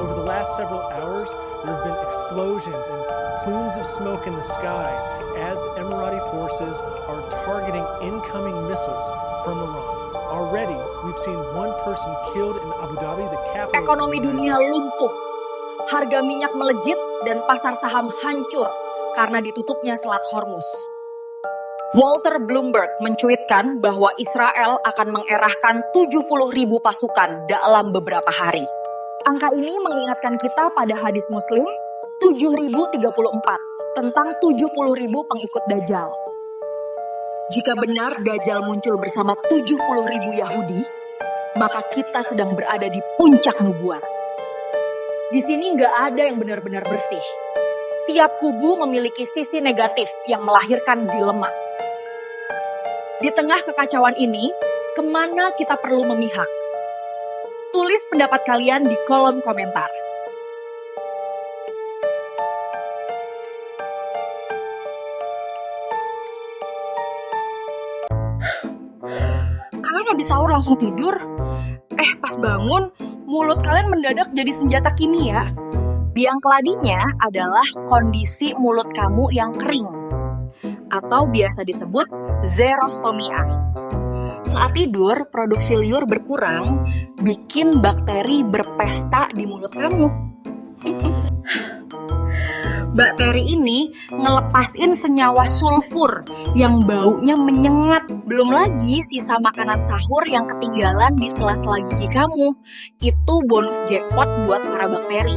Over the last several hours, there have been explosions and plumes of smoke in the sky as the Emirati forces are targeting incoming missiles from Iran. Already, we've seen one person killed in Abu Dhabi, the capital. Ekonomi dunia lumpuh, harga minyak melejit dan pasar saham hancur karena ditutupnya Selat Hormuz. Walter Bloomberg mencuitkan bahwa Israel akan mengerahkan 70.000 pasukan dalam beberapa hari. Angka ini mengingatkan kita pada hadis Muslim 7034 tentang 70.000 pengikut Dajjal. Jika benar Dajjal muncul bersama 70.000 Yahudi, maka kita sedang berada di puncak nubuat. Di sini nggak ada yang benar-benar bersih. Tiap kubu memiliki sisi negatif yang melahirkan dilema. Di tengah kekacauan ini, kemana kita perlu memihak? Tulis pendapat kalian di kolom komentar. Kalian habis sahur langsung tidur? Pas bangun, mulut kalian mendadak jadi senjata kimia. Biang keladinya adalah kondisi mulut kamu yang kering, atau biasa disebut xerostomia. Saat tidur, produksi liur berkurang, bikin bakteri berpesta di mulut kamu. Bakteri ini ngelepasin senyawa sulfur yang baunya menyengat. Belum lagi sisa makanan sahur yang ketinggalan di sela-sela gigi kamu. Itu bonus jackpot buat para bakteri.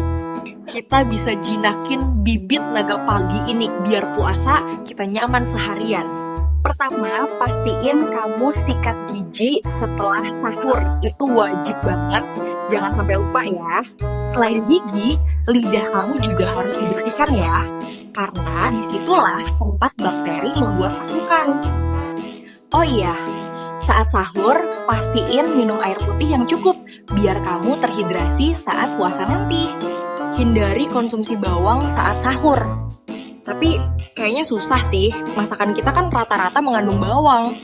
Kita bisa jinakin bibit naga pagi ini biar puasa kita nyaman seharian. Pertama, pastiin kamu sikat gigi setelah sahur. Itu wajib banget. Jangan sampai lupa ya. Selain gigi, lidah kamu juga harus dibersihkan ya. Karena disitulah tempat bakteri membuat pasukan. Oh iya, saat sahur, pastiin minum air putih yang cukup. Biar kamu terhidrasi saat puasa nanti. Hindari konsumsi bawang saat sahur. Tapi kayaknya susah sih, masakan kita kan rata-rata mengandung bawang.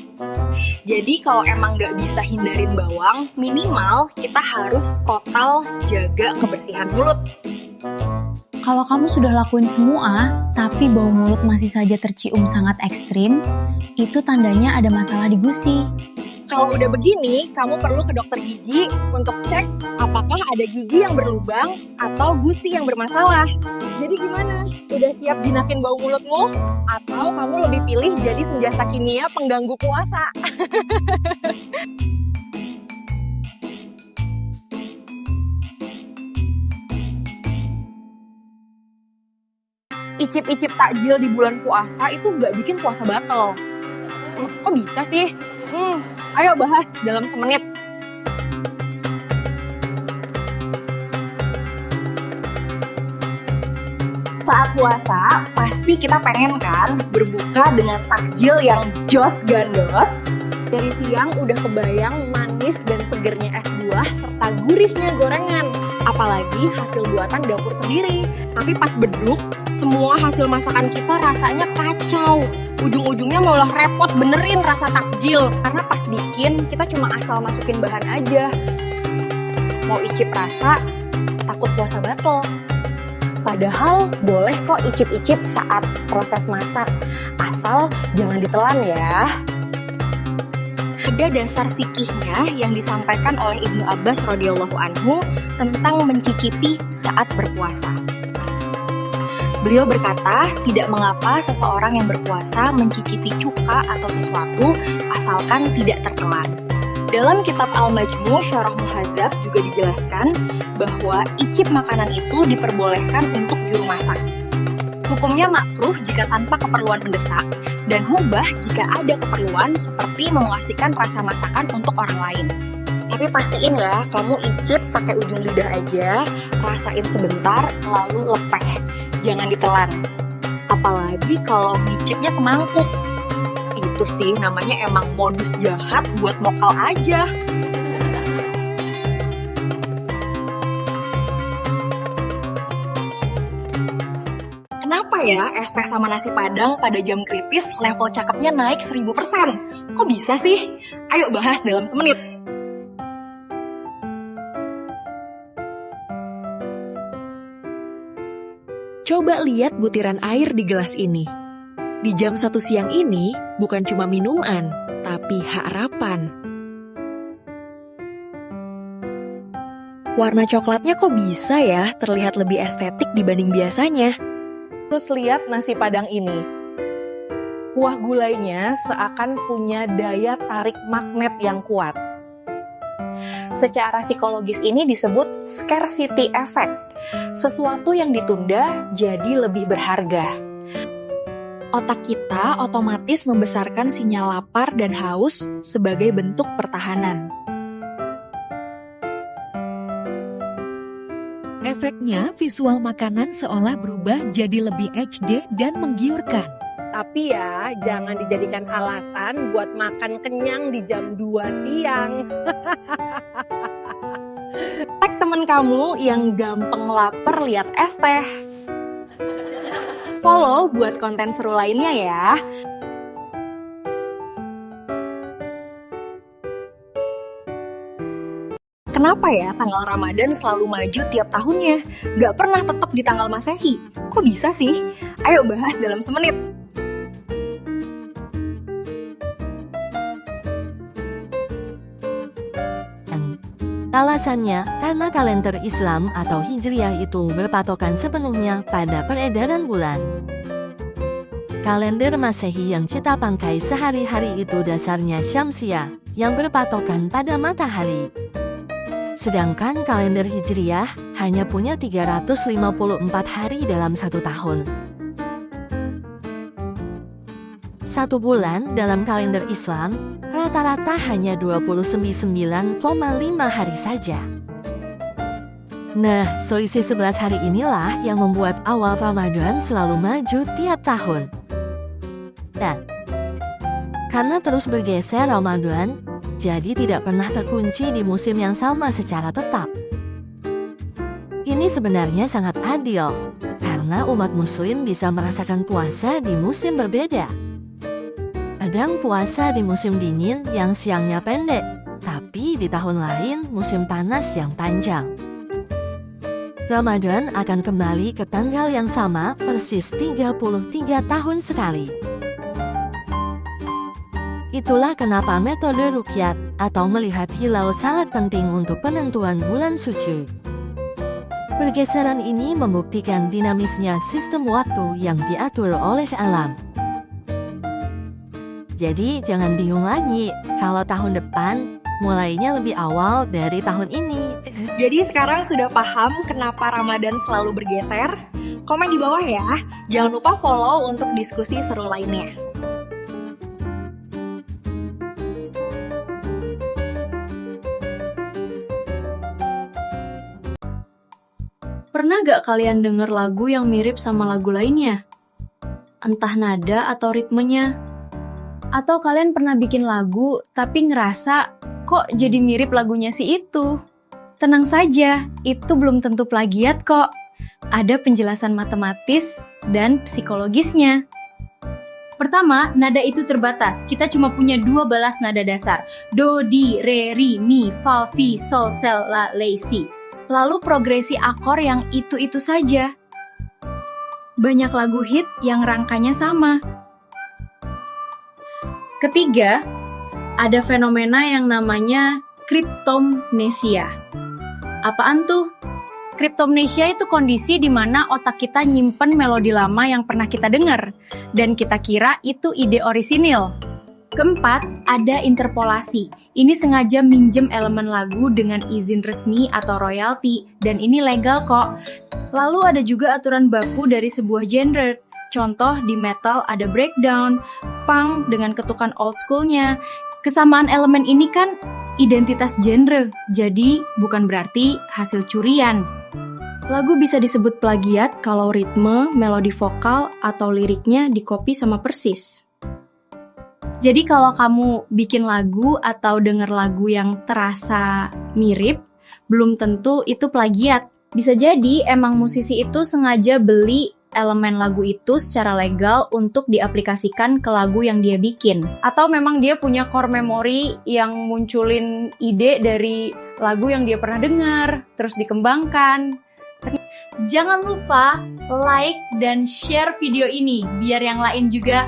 Jadi kalau emang nggak bisa hindarin bawang, minimal kita harus total jaga kebersihan mulut. Kalau kamu sudah lakuin semua, tapi bau mulut masih saja tercium sangat ekstrim, itu tandanya ada masalah di gusi. Kalau udah begini, kamu perlu ke dokter gigi untuk cek apakah ada gigi yang berlubang atau gusi yang bermasalah. Jadi gimana? Udah siap jinakin bau mulutmu? Atau kamu lebih pilih jadi senjata kimia pengganggu puasa? Icip-icip takjil di bulan puasa itu nggak bikin puasa batal. Kok bisa sih? Ayo bahas dalam semenit. Saat puasa, pasti kita pengen kan berbuka dengan takjil yang jos gandos. Dari siang udah kebayang manis dan segernya es buah serta gurihnya gorengan. Apalagi hasil buatan dapur sendiri. Tapi pas beduk, semua hasil masakan kita rasanya kacau. Ujung-ujungnya malah repot benerin rasa takjil. Karena pas bikin, kita cuma asal masukin bahan aja. Mau icip rasa, takut puasa batal. Padahal boleh kok icip-icip saat proses masak. Asal jangan ditelan ya. Ada dasar fikihnya yang disampaikan oleh Ibnu Abbas radhiyallahu anhu tentang mencicipi saat berpuasa. Beliau berkata, tidak mengapa seseorang yang berpuasa mencicipi cuka atau sesuatu asalkan tidak tertelan. Dalam kitab Al-Majmu' Syarah Muhadzab juga dijelaskan bahwa icip makanan itu diperbolehkan untuk juru masak. Hukumnya makruh jika tanpa keperluan mendesak, dan mubah jika ada keperluan seperti memuaskan rasa masakan untuk orang lain. Tapi pastiin ya, kamu icip pakai ujung lidah aja, rasain sebentar, lalu lepeh. Jangan ditelan. Apalagi kalau ngicipnya semangkuk. Itu sih namanya emang modus jahat buat mokal aja. Kenapa ya es teh sama nasi padang pada jam kritis level cakepnya naik 1000%? Kok bisa sih? Ayo bahas dalam semenit. Coba lihat butiran air di gelas ini. Di jam 1 siang ini, bukan cuma minuman, tapi harapan. Warna coklatnya kok bisa ya terlihat lebih estetik dibanding biasanya? Terus lihat nasi padang ini. Kuah gulainya seakan punya daya tarik magnet yang kuat. Secara psikologis ini disebut scarcity effect. Sesuatu yang ditunda jadi lebih berharga. Otak kita otomatis membesarkan sinyal lapar dan haus sebagai bentuk pertahanan. Efeknya, visual makanan seolah berubah jadi lebih HD dan menggiurkan. Tapi ya, jangan dijadikan alasan buat makan kenyang di jam 2 siang. Tag temen kamu yang gampang lapar lihat es teh. Follow buat konten seru lainnya ya. Kenapa ya tanggal Ramadan selalu maju tiap tahunnya? Gak pernah tetap di tanggal Masehi. Kok bisa sih? Ayo bahas dalam semenit. Alasannya, karena kalender Islam atau Hijriah itu berpatokan sepenuhnya pada peredaran bulan. Kalender Masehi yang kita pakai sehari-hari itu dasarnya Syamsiah, yang berpatokan pada matahari. Sedangkan kalender Hijriah hanya punya 354 hari dalam satu tahun. Satu bulan dalam kalender Islam rata-rata hanya 29,5 hari saja. Nah, selisih 11 hari inilah yang membuat awal Ramadan selalu maju tiap tahun. Dan karena terus bergeser Ramadan, jadi tidak pernah terkunci di musim yang sama secara tetap. Ini sebenarnya sangat adil, karena umat muslim bisa merasakan puasa di musim berbeda. Kadang puasa di musim dingin yang siangnya pendek, tapi di tahun lain musim panas yang panjang. Ramadan akan kembali ke tanggal yang sama persis 33 tahun sekali. Itulah kenapa metode ruqyat atau melihat hilal sangat penting untuk penentuan bulan suci. Pergeseran ini membuktikan dinamisnya sistem waktu yang diatur oleh alam. Jadi jangan bingung lagi kalau tahun depan mulainya lebih awal dari tahun ini. Jadi sekarang sudah paham kenapa Ramadan selalu bergeser? Komen di bawah ya. Jangan lupa follow untuk diskusi seru lainnya. Pernah gak kalian denger lagu yang mirip sama lagu lainnya? Entah nada atau ritmenya. Atau kalian pernah bikin lagu tapi ngerasa kok jadi mirip lagunya si itu? Tenang saja, itu belum tentu plagiat kok. Ada penjelasan matematis dan psikologisnya. Pertama, nada itu terbatas. Kita cuma punya 2 balas nada dasar. Do, di, re, ri, mi, fa, fi, sol, sel, la, le, si. Lalu progresi akor yang itu-itu saja. Banyak lagu hit yang rangkanya sama. Ketiga, ada fenomena yang namanya kriptomnesia. Apaan tuh? Kriptomnesia itu kondisi di mana otak kita nyimpen melodi lama yang pernah kita dengar, dan kita kira itu ide orisinil. Keempat, ada interpolasi. Ini sengaja minjem elemen lagu dengan izin resmi atau royalti, dan ini legal kok. Lalu ada juga aturan baku dari sebuah genre. Contoh di metal ada breakdown, punk dengan ketukan old school-nya. Kesamaan elemen ini kan identitas genre, jadi bukan berarti hasil curian. Lagu bisa disebut plagiat kalau ritme, melodi vokal, atau liriknya dikopi sama persis. Jadi kalau kamu bikin lagu atau denger lagu yang terasa mirip, belum tentu itu plagiat. Bisa jadi emang musisi itu sengaja beli elemen lagu itu secara legal untuk diaplikasikan ke lagu yang dia bikin. Atau memang dia punya core memory yang munculin ide dari lagu yang dia pernah dengar, terus dikembangkan. Jangan lupa like dan share video ini biar yang lain juga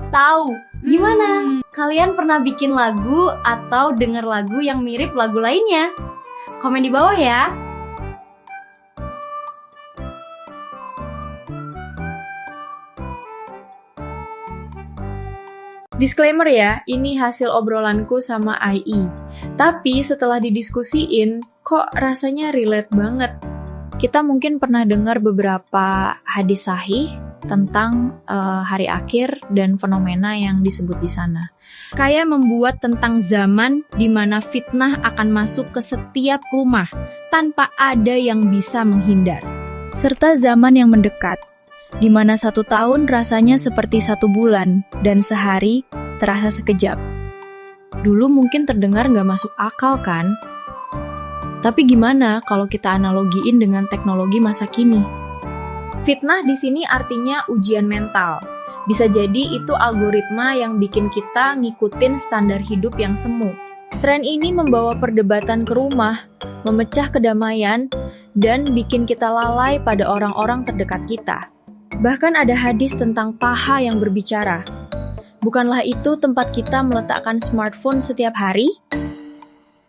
tahu. Gimana? Kalian pernah bikin lagu atau denger lagu yang mirip lagu lainnya? Komen di bawah ya. Disclaimer ya, ini hasil obrolanku sama IE. Tapi setelah didiskusiin, kok rasanya relate banget. Kita mungkin pernah dengar beberapa hadis sahih tentang hari akhir dan fenomena yang disebut di sana. Kayak membuat tentang zaman di mana fitnah akan masuk ke setiap rumah tanpa ada yang bisa menghindar. Serta zaman yang mendekat, di mana 1 tahun rasanya seperti 1 bulan dan sehari terasa sekejap. Dulu mungkin terdengar nggak masuk akal kan? Tapi gimana kalau kita analogiin dengan teknologi masa kini? Fitnah di sini artinya ujian mental. Bisa jadi itu algoritma yang bikin kita ngikutin standar hidup yang semu. Tren ini membawa perdebatan ke rumah, memecah kedamaian, dan bikin kita lalai pada orang-orang terdekat kita. Bahkan ada hadis tentang paha yang berbicara. Bukanlah itu tempat kita meletakkan smartphone setiap hari?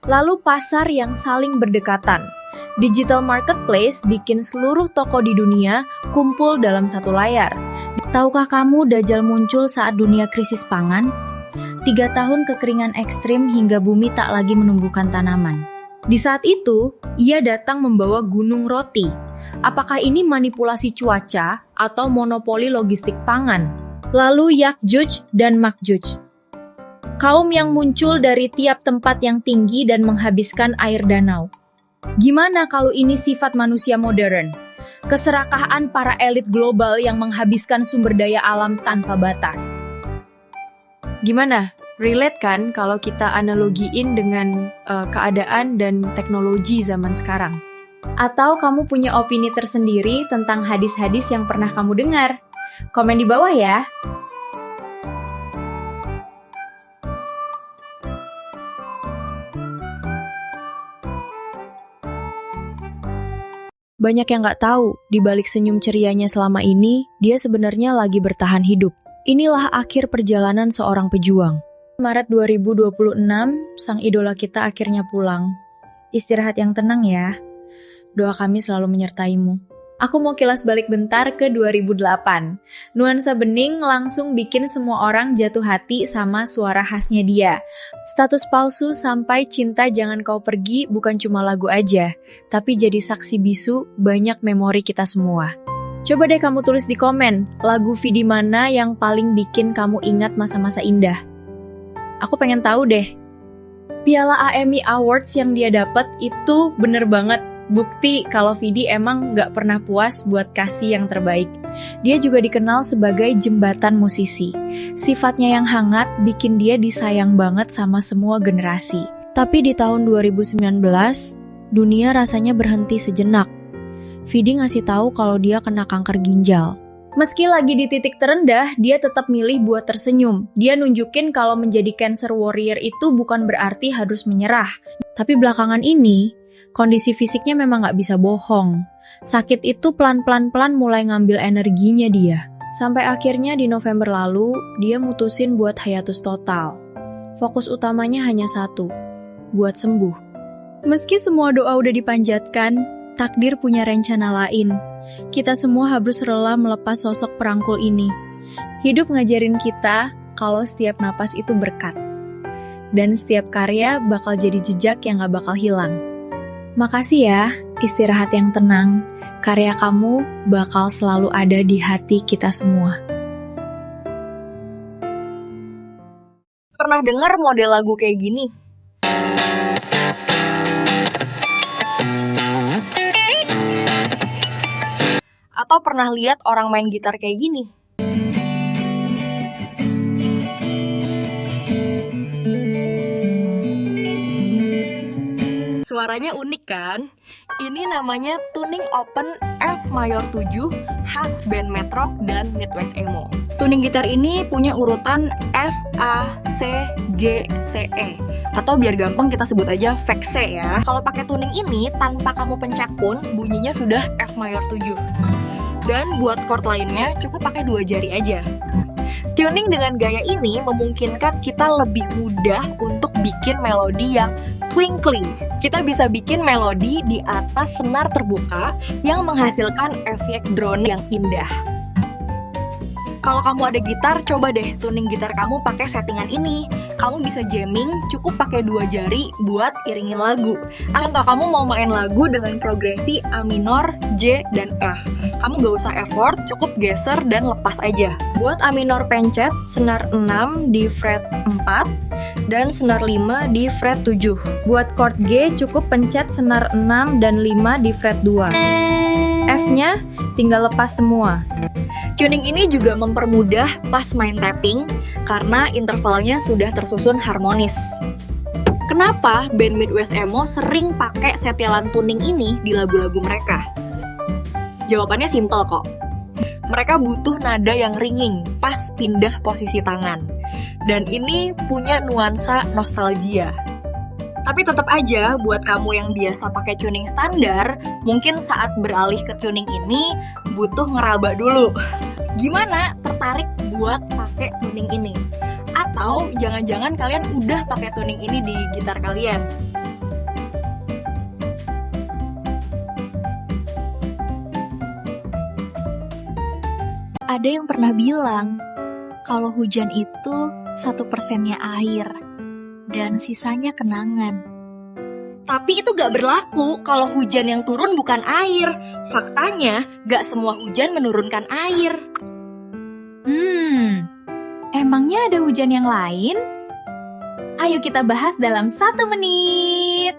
Lalu pasar yang saling berdekatan. Digital marketplace bikin seluruh toko di dunia kumpul dalam satu layar. Tahukah kamu Dajjal muncul saat dunia krisis pangan? 3 tahun kekeringan ekstrim hingga bumi tak lagi menumbuhkan tanaman. Di saat itu, ia datang membawa gunung roti. Apakah ini manipulasi cuaca atau monopoli logistik pangan? Lalu Yakjuj dan Makjuj. Kaum yang muncul dari tiap tempat yang tinggi dan menghabiskan air danau. Gimana kalau ini sifat manusia modern? Keserakahan para elit global yang menghabiskan sumber daya alam tanpa batas. Gimana? Relate kan kalau kita analogiin dengan keadaan dan teknologi zaman sekarang? Atau kamu punya opini tersendiri tentang hadis-hadis yang pernah kamu dengar? Komen di bawah ya. Banyak yang nggak tahu, di balik senyum cerianya selama ini, dia sebenarnya lagi bertahan hidup. Inilah akhir perjalanan seorang pejuang. Maret 2026, sang idola kita akhirnya pulang. Istirahat yang tenang ya. Doa kami selalu menyertaimu. Aku mau kilas balik bentar ke 2008. Nuansa bening langsung bikin semua orang jatuh hati sama suara khasnya dia. Status palsu sampai cinta jangan kau pergi bukan cuma lagu aja, tapi jadi saksi bisu banyak memori kita semua. Coba deh kamu tulis di komen, lagu Vidi mana yang paling bikin kamu ingat masa-masa indah. Aku pengen tahu deh. Piala AMI Awards yang dia dapat itu bener banget. Bukti kalau Vidi emang gak pernah puas buat kasih yang terbaik. Dia juga dikenal sebagai jembatan musisi. Sifatnya yang hangat bikin dia disayang banget sama semua generasi. Tapi di tahun 2019, dunia rasanya berhenti sejenak. Vidi ngasih tahu kalau dia kena kanker ginjal. Meski lagi di titik terendah, dia tetap milih buat tersenyum. Dia nunjukin kalau menjadi cancer warrior itu bukan berarti harus menyerah. Tapi belakangan ini, kondisi fisiknya memang gak bisa bohong. Sakit itu pelan-pelan mulai ngambil energinya dia. Sampai akhirnya di November lalu, dia mutusin buat hiatus total. Fokus utamanya hanya satu, buat sembuh. Meski semua doa udah dipanjatkan, takdir punya rencana lain. Kita semua harus rela melepas sosok perangkul ini. Hidup ngajarin kita kalau setiap napas itu berkat. Dan setiap karya bakal jadi jejak yang gak bakal hilang. Makasih ya, istirahat yang tenang. Karya kamu bakal selalu ada di hati kita semua. Pernah dengar model lagu kayak gini? Atau pernah lihat orang main gitar kayak gini? Suaranya unik kan? Ini namanya tuning open F mayor 7 khas band Metrock dan Midwest Emo. Tuning gitar ini punya urutan F, A, C, G, C, E. Atau biar gampang kita sebut aja fake C ya. Kalau pakai tuning ini, tanpa kamu pencet pun bunyinya sudah F mayor 7. Dan buat chord lainnya cukup pakai 2 jari aja. Tuning dengan gaya ini memungkinkan kita lebih mudah untuk bikin melodi yang twinkly. Kita bisa bikin melodi di atas senar terbuka yang menghasilkan efek drone yang indah. Kalau kamu ada gitar, coba deh tuning gitar kamu pakai settingan ini. Kamu bisa jamming, cukup pakai 2 jari buat iringin lagu. Contoh, kamu mau main lagu dengan progresi A minor, J, dan F. Kamu gak usah effort, cukup geser dan lepas aja. Buat A minor pencet, senar 6 di fret 4, dan senar 5 di fret 7. Buat chord G cukup pencet senar 6 dan 5 di fret 2. F-nya tinggal lepas semua. Tuning ini juga mempermudah pas main tapping karena intervalnya sudah tersusun harmonis. Kenapa band Midwest Emo sering pakai setelan tuning ini di lagu-lagu mereka? Jawabannya simpel kok. Mereka butuh nada yang ringing pas pindah posisi tangan. Dan ini punya nuansa nostalgia. Tapi tetap aja buat kamu yang biasa pakai tuning standar, mungkin saat beralih ke tuning ini butuh ngeraba dulu. Gimana? Tertarik buat pakai tuning ini? Atau jangan-jangan kalian udah pakai tuning ini di gitar kalian? Ada yang pernah bilang kalau hujan itu 1%-nya air dan sisanya kenangan. Tapi itu gak berlaku kalau hujan yang turun bukan air. Faktanya, gak semua hujan menurunkan air. Emangnya ada hujan yang lain? Ayo kita bahas dalam 1 menit.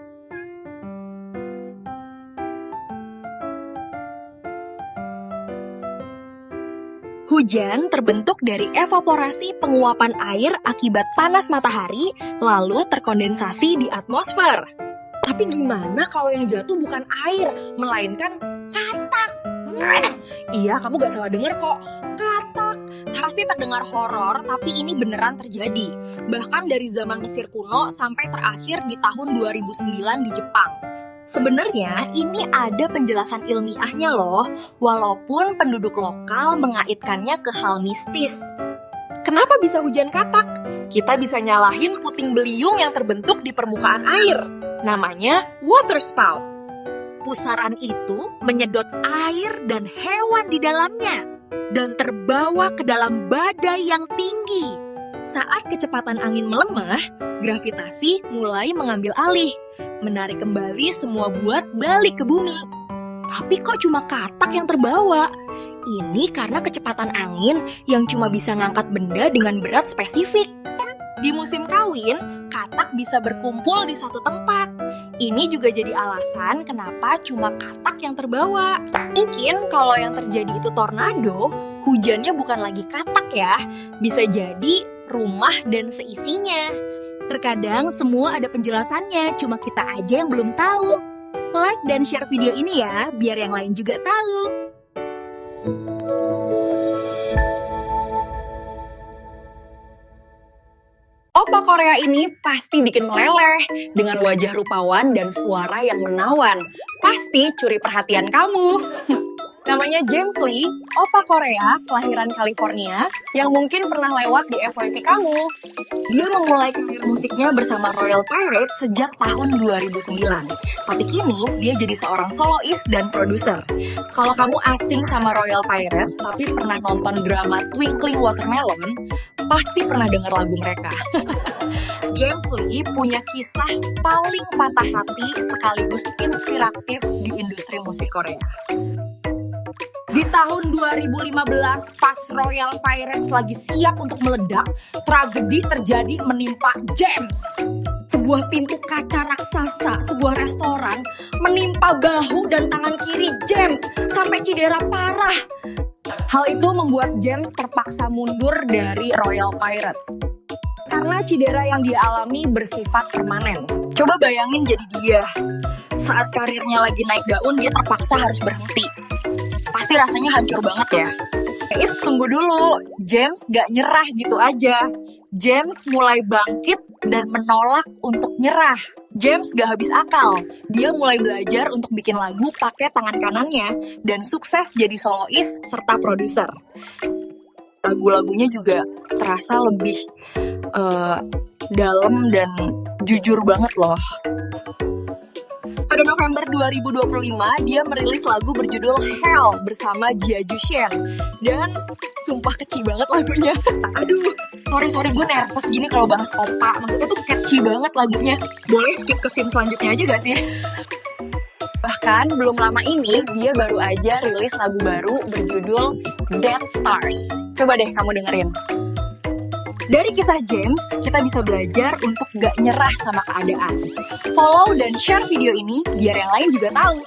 Hujan terbentuk dari evaporasi penguapan air akibat panas matahari, lalu terkondensasi di atmosfer. Tapi gimana kalau yang jatuh bukan air, melainkan katak? Iya, kamu gak salah denger kok. Katak. Pasti terdengar horor, tapi ini beneran terjadi. Bahkan dari zaman Mesir kuno sampai terakhir di tahun 2009 di Jepang. Sebenarnya ini ada penjelasan ilmiahnya loh, walaupun penduduk lokal mengaitkannya ke hal mistis. Kenapa bisa hujan katak? Kita bisa nyalahin puting beliung yang terbentuk di permukaan air. Namanya waterspout. Pusaran itu menyedot air dan hewan di dalamnya dan terbawa ke dalam badai yang tinggi. Saat kecepatan angin melemah, gravitasi mulai mengambil alih, menarik kembali semua buat balik ke bumi. Tapi kok cuma katak yang terbawa? Ini karena kecepatan angin yang cuma bisa ngangkat benda dengan berat spesifik. Di musim kawin, katak bisa berkumpul di satu tempat. Ini juga jadi alasan kenapa cuma katak yang terbawa. Mungkin kalau yang terjadi itu tornado, hujannya bukan lagi katak ya. Bisa jadi rumah dan seisinya. Terkadang semua ada penjelasannya, cuma kita aja yang belum tahu. Like dan share video ini ya, biar yang lain juga tahu. Opa Korea ini pasti bikin meleleh dengan wajah rupawan dan suara yang menawan. Pasti curi perhatian kamu. Namanya James Lee, opa Korea kelahiran California yang mungkin pernah lewat di FYP kamu. Dia memulai karir musiknya bersama Royal Pirates sejak tahun 2009. Tapi kini dia jadi seorang solois dan produser. Kalau kamu asing sama Royal Pirates tapi pernah nonton drama Twinkling Watermelon, pasti pernah dengar lagu mereka. James Lee punya kisah paling patah hati sekaligus inspiratif di industri musik Korea. Di tahun 2015, pas Royal Pirates lagi siap untuk meledak, tragedi terjadi menimpa James. sebuah pintu kaca raksasa, sebuah restoran, menimpa bahu dan tangan kiri James sampai cedera parah. Hal itu membuat James terpaksa mundur dari Royal Pirates. Karena cedera yang dia alami bersifat permanen. Coba bayangin jadi dia. Saat karirnya lagi naik daun, dia terpaksa harus berhenti. Pasti rasanya hancur banget ya. Tunggu dulu, James gak nyerah gitu aja. James mulai bangkit dan menolak untuk nyerah. James gak habis akal. Dia mulai belajar untuk bikin lagu pakai tangan kanannya dan sukses jadi solois serta produser. Lagu-lagunya juga terasa lebih dalam dan jujur banget loh. Pada November 2025, dia merilis lagu berjudul Hell bersama Jia Jushen. Dan sumpah keci banget lagunya. Aduh, sorry gue nervous gini kalau bahas opa. Maksudnya tuh catchy banget lagunya. Boleh skip ke scene selanjutnya aja gak sih? Bahkan belum lama ini, dia baru aja rilis lagu baru berjudul Dead Stars. Coba deh kamu dengerin. Dari kisah James, kita bisa belajar untuk gak nyerah sama keadaan. Follow dan share video ini biar yang lain juga tahu.